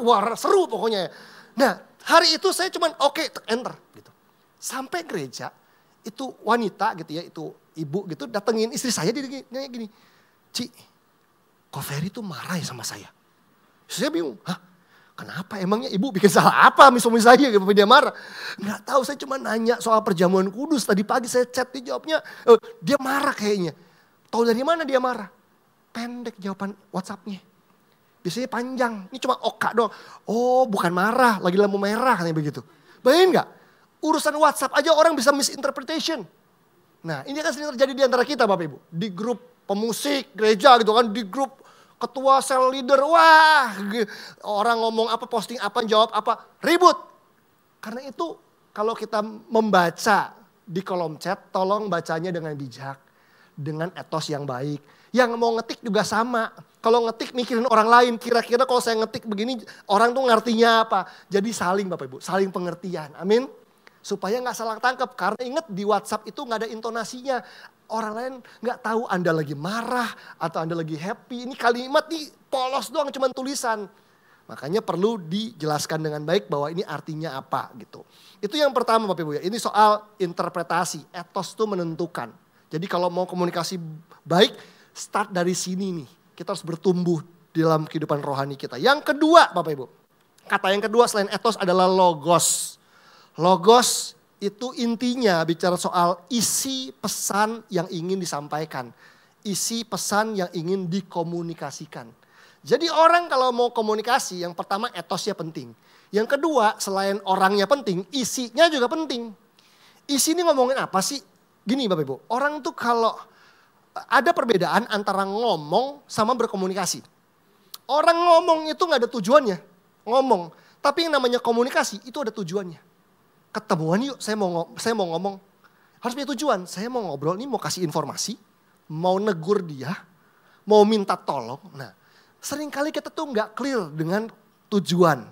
wah seru pokoknya. Nah hari itu saya cuma oke enter gitu. Sampai gereja itu wanita gitu ya, itu ibu gitu datengin istri saya dia nanya gini. Ci, kok Ferry tuh marah ya sama saya? Saya bingung, hah? Kenapa emangnya ibu bikin salah apa suami saya gitu dia marah? Nggak tahu, saya cuma nanya soal perjamuan kudus. Tadi pagi saya chat, dia jawabnya dia marah kayaknya. Tahu dari mana dia marah? Pendek jawaban WhatsApp-nya. Biasanya panjang, ini cuma oka doang. Oh bukan marah, lagi lampu merah katanya begitu. Bayangin gak? Urusan WhatsApp aja orang bisa misinterpretation. Nah ini kan sering terjadi di antara kita Bapak Ibu. Di grup pemusik, gereja gitu kan, di grup ketua sel leader, wah orang ngomong apa, posting apa, jawab apa, ribut. Karena itu kalau kita membaca di kolom chat, tolong bacanya dengan bijak, dengan etos yang baik. Yang mau ngetik juga sama. Kalau ngetik mikirin orang lain, kira-kira kalau saya ngetik begini orang tuh ngertinya apa. Jadi saling Bapak Ibu, saling pengertian, amin. Supaya gak salah tangkap, karena ingat di WhatsApp itu gak ada intonasinya. Orang lain gak tahu Anda lagi marah atau Anda lagi happy. Ini kalimat nih polos doang, cuma tulisan. Makanya perlu dijelaskan dengan baik bahwa ini artinya apa gitu. Itu yang pertama Bapak Ibu ya, ini soal interpretasi, etos itu menentukan. Jadi kalau mau komunikasi baik, start dari sini nih. Kita harus bertumbuh di dalam kehidupan rohani kita. Yang kedua Bapak Ibu, kata yang kedua selain etos adalah logos. Logos itu intinya bicara soal isi pesan yang ingin disampaikan. Isi pesan yang ingin dikomunikasikan. Jadi orang kalau mau komunikasi yang pertama etosnya penting. Yang kedua selain orangnya penting, isinya juga penting. Isi ini ngomongin apa sih? Gini Bapak Ibu, orang tuh kalau ada perbedaan antara ngomong sama berkomunikasi. Orang ngomong itu gak ada tujuannya, ngomong. Tapi yang namanya komunikasi itu ada tujuannya. Ketemuan yuk, saya mau ngomong. Harus punya tujuan, saya mau ngobrol nih, mau kasih informasi, mau negur dia, mau minta tolong. Nah, seringkali kita tuh gak clear dengan tujuan.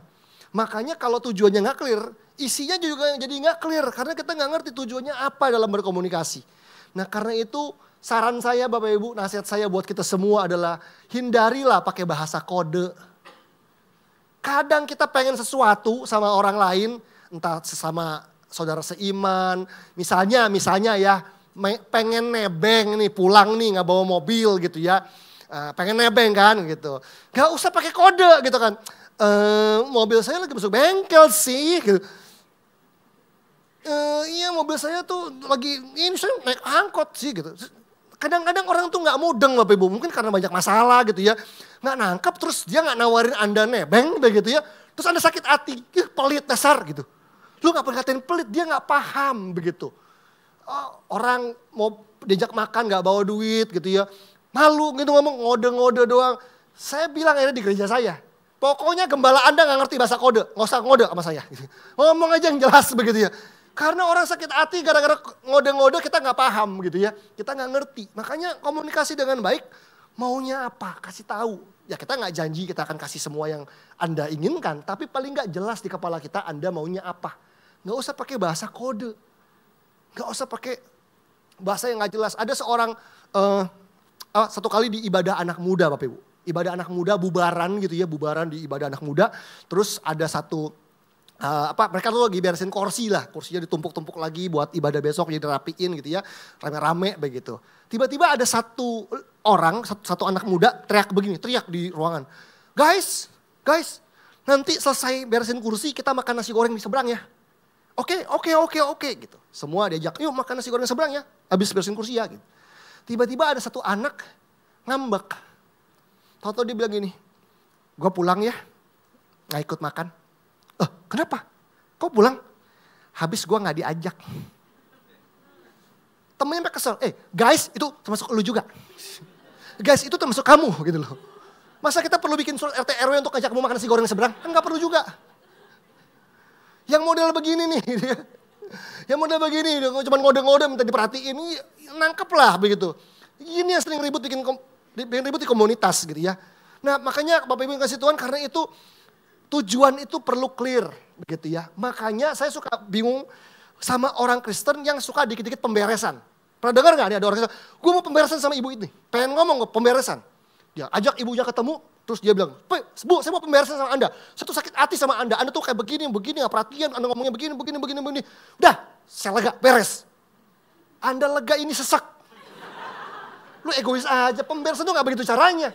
Makanya kalau tujuannya gak clear, isinya juga jadi gak clear. Karena kita gak ngerti tujuannya apa dalam berkomunikasi. Nah karena itu saran saya Bapak Ibu, nasihat saya buat kita semua adalah hindarilah pakai bahasa kode. Kadang kita pengen sesuatu sama orang lain, entah sesama saudara seiman, misalnya ya pengen nebeng nih pulang nih nggak bawa mobil gitu ya, pengen nebeng kan gitu, nggak usah pakai kode gitu kan, mobil saya lagi masuk bengkel sih, gitu. Iya mobil saya tuh lagi ini saya naik angkot sih gitu. Kadang-kadang orang tuh nggak mudeng Bapak Ibu, mungkin karena banyak masalah gitu ya, nggak nangkap terus dia nggak nawarin Anda nebeng begitu ya, terus Anda sakit hati, pelit dasar gitu. Lu gak pernah katain pelit, dia gak paham begitu. Orang mau diajak makan gak bawa duit gitu ya. Malu gitu ngomong, ngode-ngode doang. Saya bilang akhirnya di gereja saya, pokoknya gembala Anda gak ngerti bahasa kode, gak usah ngode sama saya. Ngomong aja yang jelas begitu ya. Karena orang sakit hati gara-gara ngode-ngode kita gak paham gitu ya. Kita gak ngerti, makanya komunikasi dengan baik, maunya apa, kasih tahu. Ya kita gak janji kita akan kasih semua yang Anda inginkan, tapi paling gak jelas di kepala kita Anda maunya apa. Gak usah pakai bahasa kode. Gak usah pakai bahasa yang gak jelas. Ada seorang, satu kali di ibadah anak muda Bapak Ibu. Ibadah anak muda bubaran gitu ya, bubaran di ibadah anak muda. Terus ada satu mereka tuh lagi beresin kursi lah. Kursinya ditumpuk-tumpuk lagi buat ibadah besok jadi rapiin gitu ya. Rame-rame begitu. Tiba-tiba ada satu orang, satu anak muda teriak begini, teriak di ruangan. Guys, nanti selesai beresin kursi kita makan nasi goreng di seberang ya. Oke gitu. Semua diajak, yuk makan nasi goreng seberang ya. Habis beresin kursi ya gitu. Tiba-tiba ada satu anak ngambek. Tahu-tahu dia bilang gini, gue pulang ya, gak ikut makan. Kenapa? Kok pulang? Habis gue gak diajak. Temennya kesel, guys itu termasuk lu juga. Guys itu termasuk kamu gitu loh. Masa kita perlu bikin surat RT RW untuk ngajak kamu makan nasi goreng seberang? Kan gak perlu juga. Yang model begini nih. Yang model begini, cuma ngode-ngode minta diperhatiin. Nangkep lah begitu. Ini yang sering ribut bikin ribut di komunitas gitu ya. Nah makanya Bapak Ibu yang kasih Tuhan karena itu tujuan itu perlu clear begitu ya. Makanya saya suka bingung sama orang Kristen yang suka dikit-dikit pemberesan. Pernah dengar gak nih ada orang Kristen, gue mau pemberesan sama ibu ini. Pengen ngomong pemberesan. Dia ajak ibunya ketemu, terus dia bilang, Bu saya mau pemberesan sama Anda. Saya tuh sakit hati sama Anda tuh kayak begini, gak perhatian, Anda ngomongnya begini. Udah, saya lega, beres. Anda lega ini sesak. Lu egois aja, pemberesan tuh gak begitu caranya.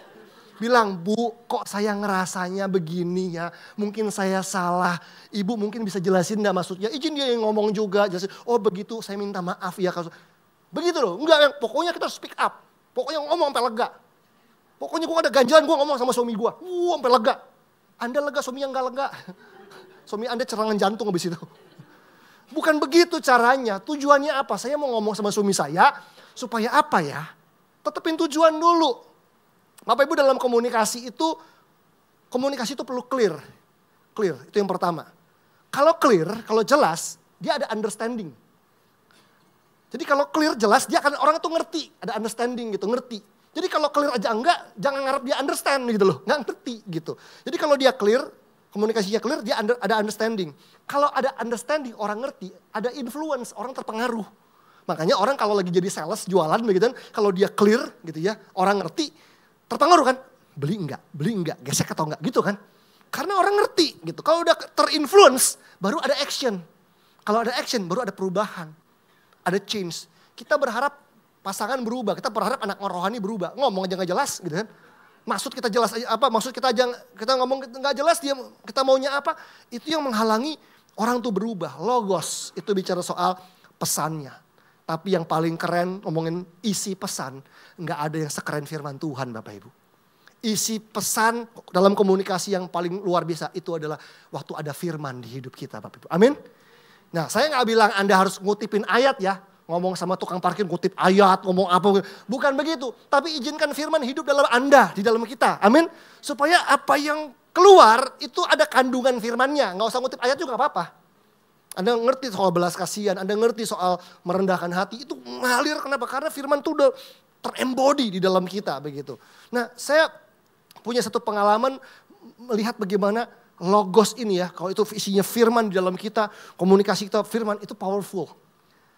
Bilang, Bu kok saya ngerasanya begini ya, mungkin saya salah. Ibu mungkin bisa jelasin gak maksudnya, izin dia yang ngomong juga. Jelasin, oh begitu saya minta maaf ya. Begitu loh, enggak, pokoknya kita speak up. Pokoknya ngomong sampai lega. Pokoknya gue ada ganjalan gue ngomong sama suami gue, sampai lega. Anda lega, suami yang gak lega. Suami Anda serangan jantung habis itu. Bukan begitu caranya, tujuannya apa? Saya mau ngomong sama suami saya, supaya apa ya? Tetepin tujuan dulu. Bapak Ibu dalam komunikasi itu perlu clear. Clear, itu yang pertama. Kalau clear, kalau jelas, dia ada understanding. Jadi kalau clear jelas, dia akan orang itu ngerti, ada understanding gitu, ngerti. Jadi kalau clear aja enggak, jangan ngarep dia understand gitu loh, nggak ngerti gitu. Jadi kalau dia clear, komunikasinya clear, dia ada understanding. Kalau ada understanding, orang ngerti, ada influence, orang terpengaruh. Makanya orang kalau lagi jadi sales, jualan begitu kan, kalau dia clear gitu ya, orang ngerti, terpengaruh kan, beli enggak, gesek atau enggak gitu kan. Karena orang ngerti gitu, kalau udah terinfluence, baru ada action. Kalau ada action, baru ada perubahan, ada change. Kita berharap pasangan berubah, kita berharap anak rohani berubah. Ngomong aja gak jelas gitu kan. Maksud kita jelas aja apa, maksud kita aja kita ngomong gak jelas, kita maunya apa. Itu yang menghalangi orang tuh berubah. Logos itu bicara soal pesannya. Tapi yang paling keren ngomongin isi pesan, gak ada yang sekeren firman Tuhan Bapak Ibu. Isi pesan dalam komunikasi yang paling luar biasa itu adalah waktu ada firman di hidup kita Bapak Ibu. Amin. Nah saya gak bilang Anda harus ngutipin ayat ya. Ngomong sama tukang parkir ngutip ayat, ngomong apa. Bukan begitu. Tapi izinkan firman hidup dalam Anda, di dalam kita. Amin. Supaya apa yang keluar itu ada kandungan firmannya. Gak usah ngutip ayat juga gak apa-apa. Anda ngerti soal belas kasihan, Anda ngerti soal merendahkan hati. Itu ngalir kenapa? Karena firman itu udah terembody di dalam kita begitu. Nah saya punya satu pengalaman melihat bagaimana logos ini ya. Kalau itu isinya firman di dalam kita, komunikasi kita firman itu powerful.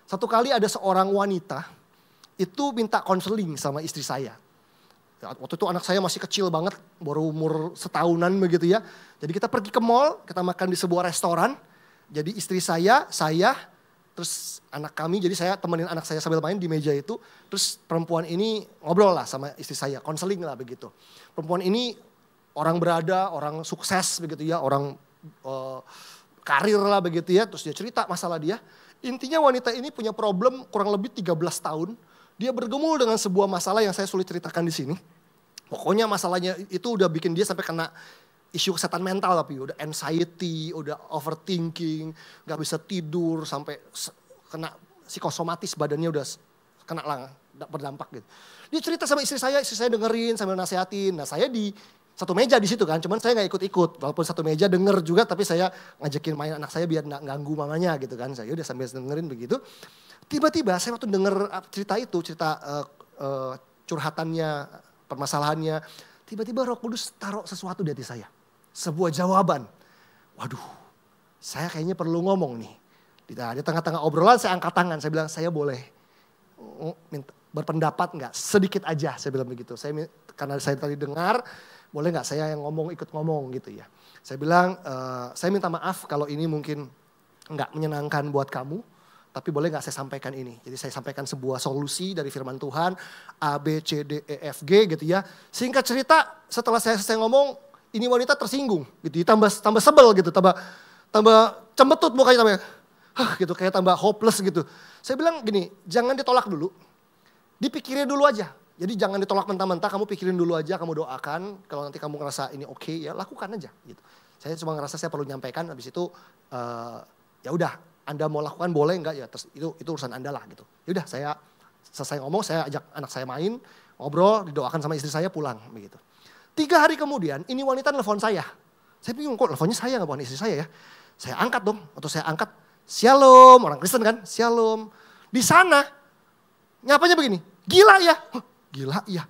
Satu kali ada seorang wanita itu minta konseling sama istri saya. Waktu itu anak saya masih kecil banget, baru umur setahunan begitu ya. Jadi kita pergi ke mall, kita makan di sebuah restoran. Jadi istri saya, terus anak kami, jadi saya temenin anak saya sambil main di meja itu. Terus perempuan ini ngobrol lah sama istri saya, konseling lah begitu. Perempuan ini orang berada, orang sukses begitu ya, orang karir lah begitu ya. Terus dia cerita masalah dia. Intinya wanita ini punya problem kurang lebih 13 tahun. Dia bergumul dengan sebuah masalah yang saya sulit ceritakan di sini. Pokoknya masalahnya itu udah bikin dia sampai kena isu kesehatan mental, tapi udah anxiety, udah overthinking, gak bisa tidur, sampai kena psikosomatis, badannya udah kena berdampak gitu. Dia cerita sama istri saya dengerin sambil nasehatin. Nah saya di satu meja di situ kan, cuman saya gak ikut-ikut. Walaupun satu meja denger juga, tapi saya ngajakin main anak saya biar gak ganggu mamanya gitu kan. Saya udah sambil dengerin begitu. Tiba-tiba saya waktu denger cerita itu, curhatannya, permasalahannya. Tiba-tiba Roh Kudus taruh sesuatu di hati saya. Sebuah jawaban. Waduh, saya kayaknya perlu ngomong nih. Di tengah-tengah obrolan saya angkat tangan. Saya bilang, saya boleh berpendapat enggak? Sedikit aja, saya bilang begitu. Karena saya tadi dengar boleh nggak saya yang ikut ngomong gitu ya. Saya bilang, saya minta maaf kalau ini mungkin nggak menyenangkan buat kamu. Tapi boleh nggak saya sampaikan ini. Jadi saya sampaikan sebuah solusi dari firman Tuhan. A, B, C, D, E, F, G gitu ya. Singkat cerita setelah saya selesai ngomong, ini wanita tersinggung gitu. Tambah sebel gitu. Tambah cembetut mukanya tambah. Gitu kayak tambah hopeless gitu. Saya bilang gini, jangan ditolak dulu. Dipikirin dulu aja. Jadi jangan ditolak mentah-mentah, kamu pikirin dulu aja, kamu doakan. Kalau nanti kamu ngerasa ini oke, ya lakukan aja gitu. Saya cuma ngerasa saya perlu nyampaikan, habis itu ya udah. Anda mau lakukan boleh enggak ya, itu urusan Anda lah gitu. Ya udah saya selesai ngomong, saya ajak anak saya main, ngobrol, didoakan sama istri saya pulang begitu. 3 hari kemudian ini wanita nelfon saya. Saya bingung kok teleponnya saya bukan istri saya ya. Saya angkat dong, atau saya angkat, Shalom, orang Kristen kan, Shalom. Di sana nyapanya begini, gila ya, gila ya.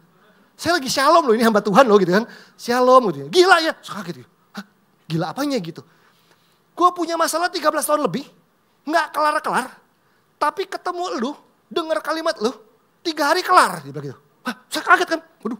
Saya lagi Shalom loh, ini hamba Tuhan loh gitu kan, Shalom gitu, gila ya, suka gitu. Hah, gila apanya gitu. Gue punya masalah 13 tahun lebih. Nggak kelar-kelar, tapi ketemu lu, dengar kalimat lu, 3 hari kelar. Dia bilang gitu. Hah, saya kaget kan, waduh,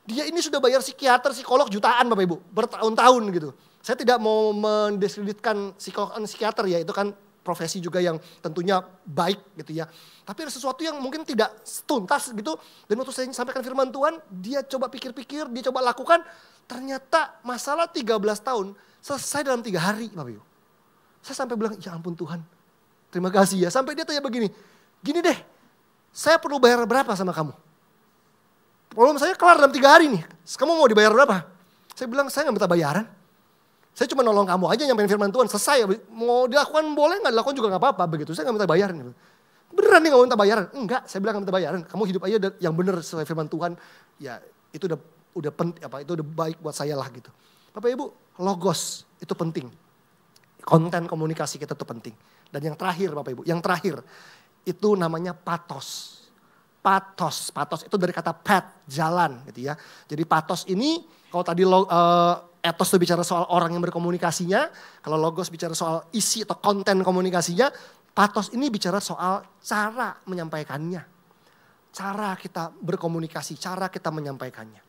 dia ini sudah bayar psikiater, psikolog jutaan Bapak Ibu, bertahun-tahun gitu. Saya tidak mau mendiskreditkan psikolog dan psikiater ya, itu kan profesi juga yang tentunya baik gitu ya. Tapi ada sesuatu yang mungkin tidak tuntas gitu, dan waktu saya sampaikan firman Tuhan, dia coba pikir-pikir, dia coba lakukan, ternyata masalah 13 tahun selesai dalam 3 hari Bapak Ibu. Saya sampai bilang, ya ampun Tuhan. Terima kasih ya. Sampai dia tanya begini. Gini deh, saya perlu bayar berapa sama kamu? Problem saya kelar dalam 3 hari nih. Kamu mau dibayar berapa? Saya bilang, saya gak minta bayaran. Saya cuma nolong kamu aja nyampein firman Tuhan. Selesai. Mau dilakukan boleh gak dilakukan juga gak apa-apa. Begitu. Saya gak minta bayaran. Beneran nih gak minta bayaran? Enggak, saya bilang gak minta bayaran. Kamu hidup aja yang bener sesuai firman Tuhan. Ya itu udah penting, itu udah baik buat saya lah gitu. Bapak Ibu, logos itu penting. Konten komunikasi kita itu penting. Dan yang terakhir Bapak Ibu, yang terakhir itu namanya patos. Patos itu dari kata path, jalan gitu ya. Jadi patos ini kalau tadi etos itu bicara soal orang yang berkomunikasinya. Kalau logos bicara soal isi atau konten komunikasinya. Patos ini bicara soal cara menyampaikannya. Cara kita berkomunikasi, cara kita menyampaikannya.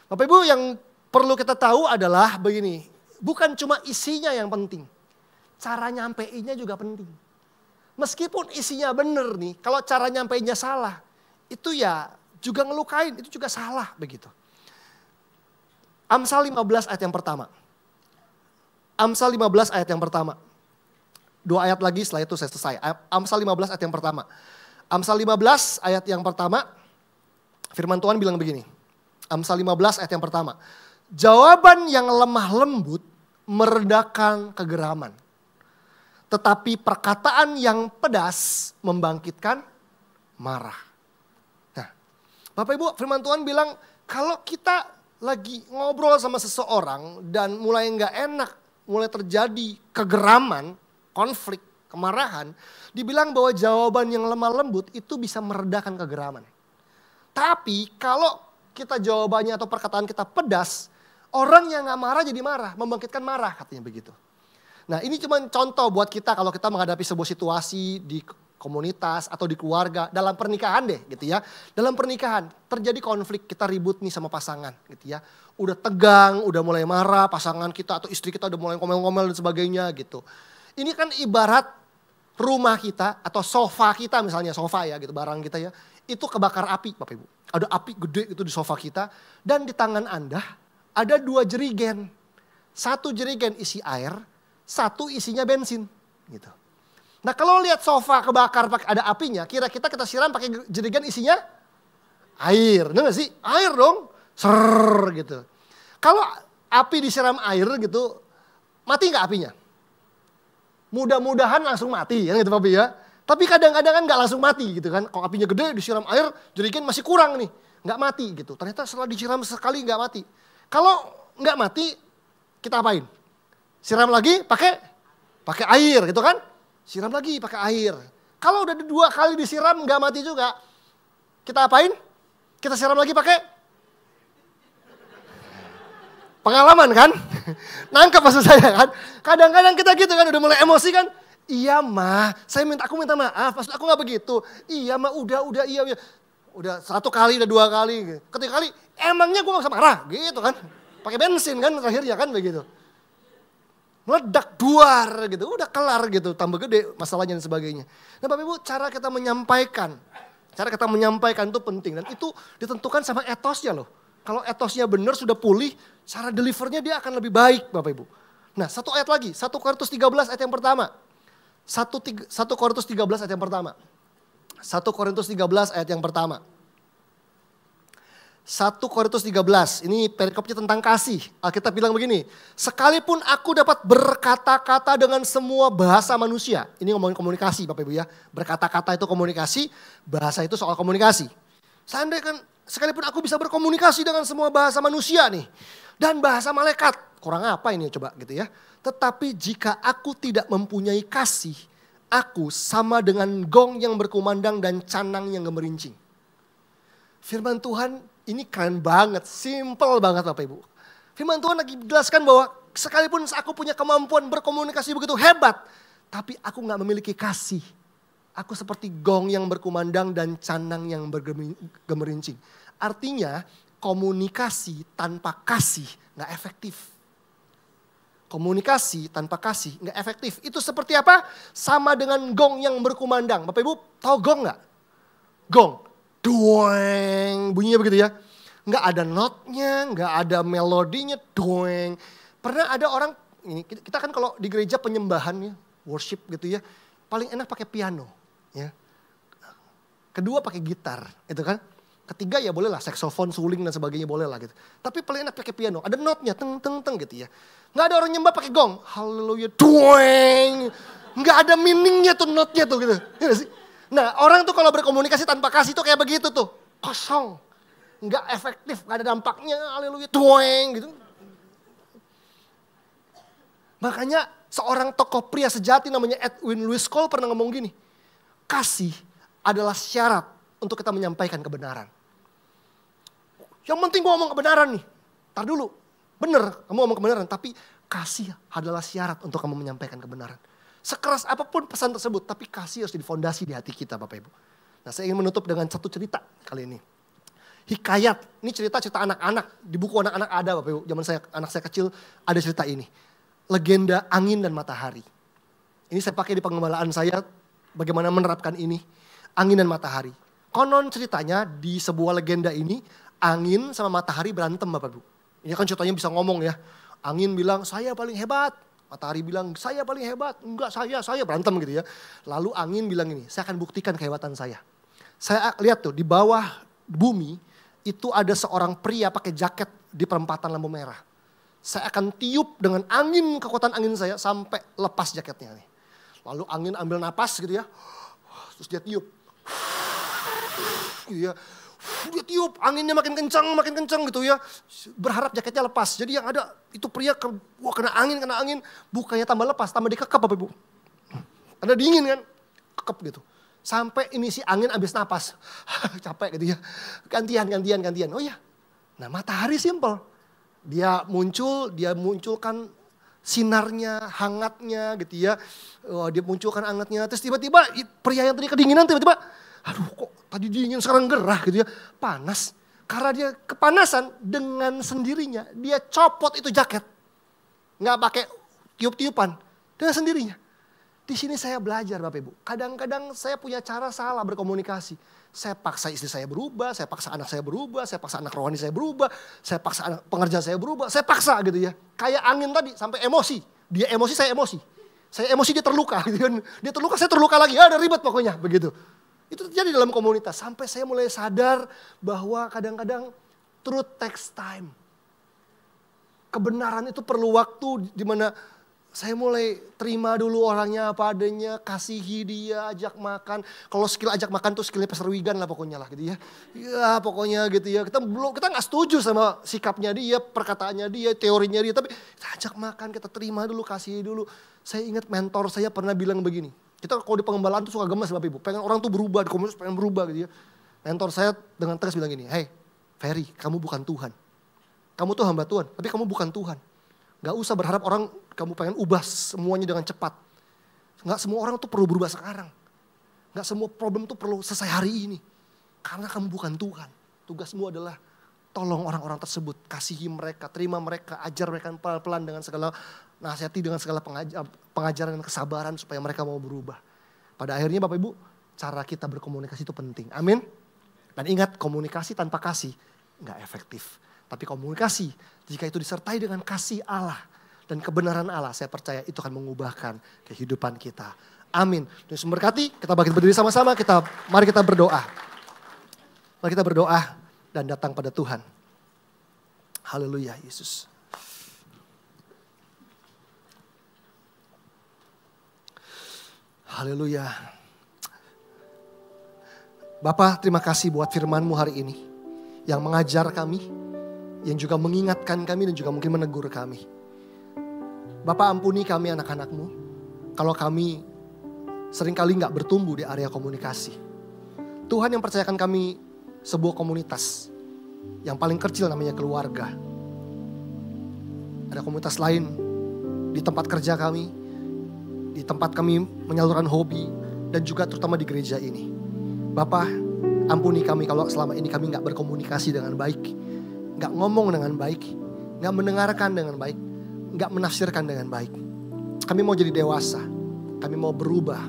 Bapak Ibu yang perlu kita tahu adalah begini. Bukan cuma isinya yang penting. Cara nyampeinnya juga penting. Meskipun isinya benar nih, kalau cara nyampeinnya salah, itu ya juga ngelukain, itu juga salah begitu. Amsal 15 ayat yang pertama. Amsal 15 ayat yang pertama. 2 ayat lagi setelah itu saya selesai. Amsal 15 ayat yang pertama. Amsal 15 ayat yang pertama, firman Tuhan bilang begini. Amsal 15 ayat yang pertama. Jawaban yang lemah lembut meredakan kegeraman. Tetapi perkataan yang pedas membangkitkan marah. Nah, Bapak Ibu firman Tuhan bilang kalau kita lagi ngobrol sama seseorang dan mulai nggak enak, mulai terjadi kegeraman, konflik, kemarahan. Dibilang bahwa jawaban yang lemah lembut itu bisa meredakan kegeraman. Tapi kalau kita jawabannya atau perkataan kita pedas, orang yang nggak marah jadi marah, membangkitkan marah katanya begitu. Nah ini cuma contoh buat kita kalau kita menghadapi sebuah situasi di komunitas atau di keluarga, dalam pernikahan deh gitu ya. Dalam pernikahan terjadi konflik, kita ribut nih sama pasangan gitu ya. Udah tegang, udah mulai marah pasangan kita atau istri kita udah mulai ngomel-ngomel dan sebagainya gitu. Ini kan ibarat rumah kita atau sofa kita misalnya, sofa ya gitu barang kita ya. Itu kebakar api Bapak Ibu. Ada api gede itu di sofa kita dan di tangan Anda ada 2 jerigen. 1 jerigen isi air, 1 isinya bensin gitu. Nah kalau lihat sofa kebakar ada apinya, kira-kira kita siram pakai jerigen isinya air. Benar gak sih? Air dong. Ser gitu. Kalau api disiram air gitu, mati gak apinya? Mudah-mudahan langsung mati ya gitu Bapak ya. Tapi kadang-kadang kan gak langsung mati gitu kan. Kalau apinya gede disiram air, jerigen masih kurang nih. Gak mati gitu. Ternyata setelah disiram sekali gak mati. Kalau gak mati, kita apain? Siram lagi pakai air gitu kan. Siram lagi pakai air. Kalau udah 2 kali disiram nggak mati juga. Kita apain? Kita siram lagi pakai pengalaman kan. Nangkep maksud saya kan. Kadang-kadang kita gitu kan udah mulai emosi kan. Iya mah, aku minta maaf. Maksud aku nggak begitu. Iya mah udah iya. Udah 1 kali, udah 2 kali. Ketiga kali emangnya gue gak bisa marah gitu kan. Pakai bensin kan terakhirnya kan begitu. Meledak, duar gitu, udah kelar gitu, tambah gede masalahnya dan sebagainya. Nah Bapak Ibu, cara kita menyampaikan itu penting dan itu ditentukan sama etosnya loh. Kalau etosnya benar sudah pulih, cara delivernya dia akan lebih baik Bapak Ibu. Nah satu ayat lagi, 1 Korintus 13 ayat yang pertama. 1 Korintus 13 ayat yang pertama. 1 Korintus 13 ayat yang pertama. 1 Korintus 13, ini perikopnya tentang kasih. Alkitab bilang begini, sekalipun aku dapat berkata-kata dengan semua bahasa manusia. Ini ngomongin komunikasi Bapak Ibu ya. Berkata-kata itu komunikasi, bahasa itu soal komunikasi. Seandainya kan sekalipun aku bisa berkomunikasi dengan semua bahasa manusia nih. Dan bahasa malaikat, kurang apa ini coba gitu ya. Tetapi jika aku tidak mempunyai kasih, aku sama dengan gong yang berkumandang dan canang yang gemerincing. Firman Tuhan ini keren banget, simple banget Bapak Ibu. Firman Tuhan lagi jelaskan bahwa sekalipun aku punya kemampuan berkomunikasi begitu hebat, tapi aku gak memiliki kasih. Aku seperti gong yang berkumandang dan canang yang bergemerincing. Artinya komunikasi tanpa kasih gak efektif. Komunikasi tanpa kasih gak efektif. Itu seperti apa? Sama dengan gong yang berkumandang. Bapak Ibu tahu gong gak? Gong. Doeng, bunyinya begitu ya. Nggak ada notnya, nggak ada melodinya, doeng. Pernah ada orang, ini kita kan kalau di gereja penyembahan ya, worship gitu ya. Paling enak pakai piano. Ya. Kedua pakai gitar, gitu kan. Ketiga ya boleh lah, saksofon, suling dan sebagainya boleh lah gitu. Tapi paling enak pakai piano, ada notnya, teng teng teng gitu ya. Nggak ada orang nyembah pakai gong, haleluya, doeng. Nggak ada meaningnya tuh notnya tuh gitu. Ya sih? Nah orang tuh kalau berkomunikasi tanpa kasih tuh kayak begitu tuh. Kosong. Nggak efektif, nggak ada dampaknya. Haleluya, doeng gitu. Makanya seorang tokoh pria sejati namanya Edwin Louis Cole pernah ngomong gini. Kasih adalah syarat untuk kita menyampaikan kebenaran. Yang penting gue ngomong kebenaran nih. Tar dulu, bener kamu ngomong kebenaran. Tapi kasih adalah syarat untuk kamu menyampaikan kebenaran. Sekeras apapun pesan tersebut, tapi kasih harus jadi fondasi di hati kita Bapak Ibu. Nah saya ingin menutup dengan satu cerita kali ini. Hikayat, ini cerita anak-anak, di buku anak-anak ada Bapak Ibu. Zaman anak saya kecil ada cerita ini. Legenda angin dan matahari. Ini saya pakai di pengembalaan saya, bagaimana menerapkan ini. Angin dan matahari. Konon ceritanya di sebuah legenda ini, angin sama matahari berantem Bapak Ibu. Ini kan ceritanya bisa ngomong ya. Angin bilang saya paling hebat. Matahari bilang, saya paling hebat. Enggak, saya berantem gitu ya. Lalu angin bilang ini, saya akan buktikan kehebatan saya. Saya lihat tuh, di bawah bumi, itu ada seorang pria pakai jaket di perempatan lampu merah. Saya akan tiup dengan angin, kekuatan angin saya, sampai lepas jaketnya nih. Lalu angin ambil napas gitu ya. Terus dia tiup. Gitu ya. Dia tiup, anginnya makin kencang gitu ya. Berharap jaketnya lepas. Jadi yang ada itu pria kena angin. Bukannya tambah lepas, tambah dikekep Bapak Ibu. Ada dingin kan, kekep gitu. Sampai ini si angin habis napas. Capek gitu ya. Gantian. Oh iya. Nah matahari simple. Dia munculkan sinarnya, hangatnya gitu ya. Dia munculkan hangatnya. Terus tiba-tiba pria yang tadi kedinginan tiba-tiba, aduh kok tadi dingin sekarang gerah gitu ya. Panas. Karena dia kepanasan dengan sendirinya. Dia copot itu jaket. Nggak pakai tiup-tiupan. Dengan sendirinya. Di sini saya belajar Bapak Ibu. Kadang-kadang saya punya cara salah berkomunikasi. Saya paksa istri saya berubah, saya paksa anak saya berubah, saya paksa anak rohani saya berubah, saya paksa anak pengerja saya berubah, saya paksa gitu ya. Kayak angin tadi sampai emosi. Dia emosi, saya emosi. Saya emosi, dia terluka. Gitu kan. Dia terluka, saya terluka lagi. Ada ribet pokoknya begitu. Itu terjadi dalam komunitas. Sampai saya mulai sadar bahwa kadang-kadang truth takes time. Kebenaran itu perlu waktu di mana saya mulai terima dulu orangnya apa adanya, kasihi dia, ajak makan. Kalau skill ajak makan tuh skillnya Pastor Wigan lah pokoknya lah gitu ya. Ya pokoknya gitu ya. Kita nggak setuju sama sikapnya dia, perkataannya dia, teorinya dia. Tapi kita ajak makan, kita terima dulu, kasihi dulu. Saya ingat mentor saya pernah bilang begini. Kita kalau di pengembalaan tuh suka gemes Bapak Ibu. Pengen orang tuh berubah, di komunitas pengen berubah gitu ya. Mentor saya dengan tegas bilang gini, hey Ferry, kamu bukan Tuhan. Kamu tuh hamba Tuhan, tapi kamu bukan Tuhan. Gak usah berharap orang kamu pengen ubah semuanya dengan cepat. Gak semua orang tuh perlu berubah sekarang. Gak semua problem tuh perlu selesai hari ini. Karena kamu bukan Tuhan. Tugasmu adalah Tolong orang-orang tersebut, kasihi mereka, terima mereka, ajar mereka pelan-pelan dengan segala nasihati, dengan segala pengajaran dan kesabaran supaya mereka mau berubah. Pada akhirnya Bapak Ibu, cara kita berkomunikasi itu penting. Amin. Dan ingat, komunikasi tanpa kasih nggak efektif. Tapi komunikasi jika itu disertai dengan kasih Allah dan kebenaran Allah, saya percaya itu akan mengubahkan kehidupan kita. Amin. Dan memberkati, kita bangkit berdiri sama-sama, mari kita berdoa. Mari kita berdoa dan datang pada Tuhan. Haleluya Yesus. Haleluya. Bapa, terima kasih buat firman-Mu hari ini. Yang mengajar kami, yang juga mengingatkan kami dan juga mungkin menegur kami. Bapa, ampuni kami anak-anak-Mu. Kalau kami seringkali gak bertumbuh di area komunikasi. Tuhan yang percayakan kami sebuah komunitas yang paling kecil namanya keluarga. Ada komunitas lain di tempat kerja kami, di tempat kami menyalurkan hobi, dan juga terutama di gereja ini. Bapa, ampuni kami kalau selama ini kami gak berkomunikasi dengan baik, gak ngomong dengan baik, gak mendengarkan dengan baik, gak menafsirkan dengan baik. Kami mau jadi dewasa, kami mau berubah,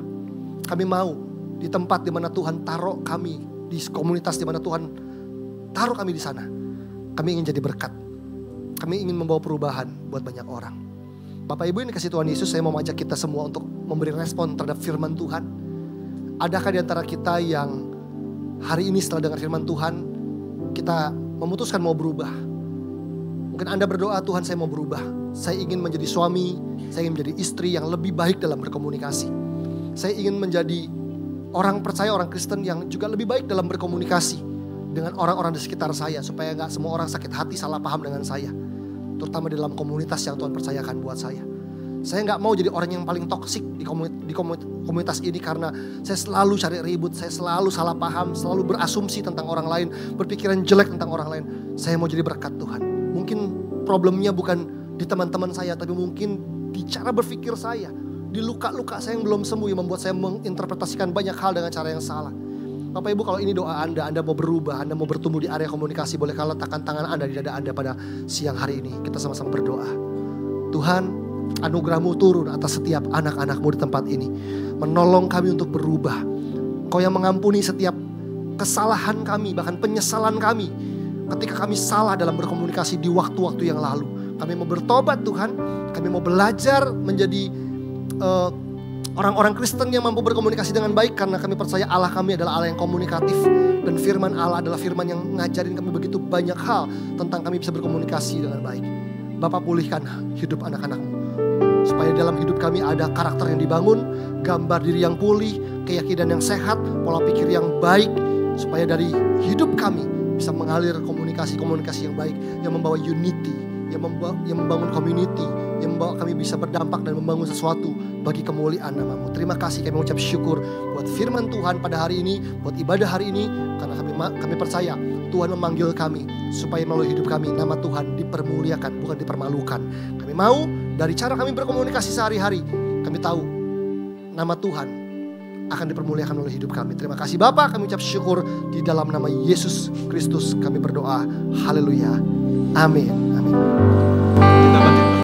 kami mau di tempat di mana Tuhan taruh kami, di komunitas di mana Tuhan taruh kami di sana. Kami ingin jadi berkat. Kami ingin membawa perubahan buat banyak orang. Bapak Ibu, ini kasih Tuhan Yesus, saya mau mengajak kita semua untuk memberi respon terhadap firman Tuhan. Adakah di antara kita yang hari ini setelah dengar firman Tuhan, kita memutuskan mau berubah? Mungkin Anda berdoa, Tuhan saya mau berubah. Saya ingin menjadi suami, saya ingin menjadi istri yang lebih baik dalam berkomunikasi. Saya ingin menjadi orang percaya, orang Kristen yang juga lebih baik dalam berkomunikasi dengan orang-orang di sekitar saya. Supaya gak semua orang sakit hati salah paham dengan saya. Terutama di dalam komunitas yang Tuhan percayakan buat saya. Saya gak mau jadi orang yang paling toksik di komunitas ini. Karena saya selalu cari ribut, saya selalu salah paham, selalu berasumsi tentang orang lain, berpikiran jelek tentang orang lain. Saya mau jadi berkat Tuhan. Mungkin problemnya bukan di teman-teman saya, tapi mungkin di cara berpikir saya. Di luka-luka saya yang belum sembuh yang membuat saya menginterpretasikan banyak hal dengan cara yang salah. Bapak Ibu, kalau ini doa Anda mau berubah, Anda mau bertumbuh di area komunikasi, bolehkah letakkan tangan Anda di dada Anda pada siang hari ini. Kita sama-sama berdoa. Tuhan, anugerah-Mu turun atas setiap anak-anak-Mu di tempat ini. Menolong kami untuk berubah. Engkau yang mengampuni setiap kesalahan kami, bahkan penyesalan kami. Ketika kami salah dalam berkomunikasi di waktu-waktu yang lalu. Kami mau bertobat Tuhan, kami mau belajar menjadi orang-orang Kristen yang mampu berkomunikasi dengan baik. Karena kami percaya Allah kami adalah Allah yang komunikatif. Dan firman Allah adalah firman yang ngajarin kami begitu banyak hal tentang kami bisa berkomunikasi dengan baik. Bapak, pulihkan hidup anak-anak-Mu. Supaya dalam hidup kami ada karakter yang dibangun, gambar diri yang pulih, keyakinan yang sehat, pola pikir yang baik. Supaya dari hidup kami bisa mengalir komunikasi-komunikasi yang baik, yang membawa unity, yang membangun community, yang membawa kami bisa berdampak dan membangun sesuatu bagi kemuliaan nama-Mu. Terima kasih, kami mengucap syukur buat firman Tuhan pada hari ini, buat ibadah hari ini, karena kami percaya Tuhan memanggil kami supaya melalui hidup kami nama Tuhan dipermuliakan, bukan dipermalukan. Kami mau dari cara kami berkomunikasi sehari-hari, kami tahu nama Tuhan akan dipermuliakan oleh hidup kami. Terima kasih Bapa, kami ucap syukur di dalam nama Yesus Kristus kami berdoa. Haleluya. Amin. Amin.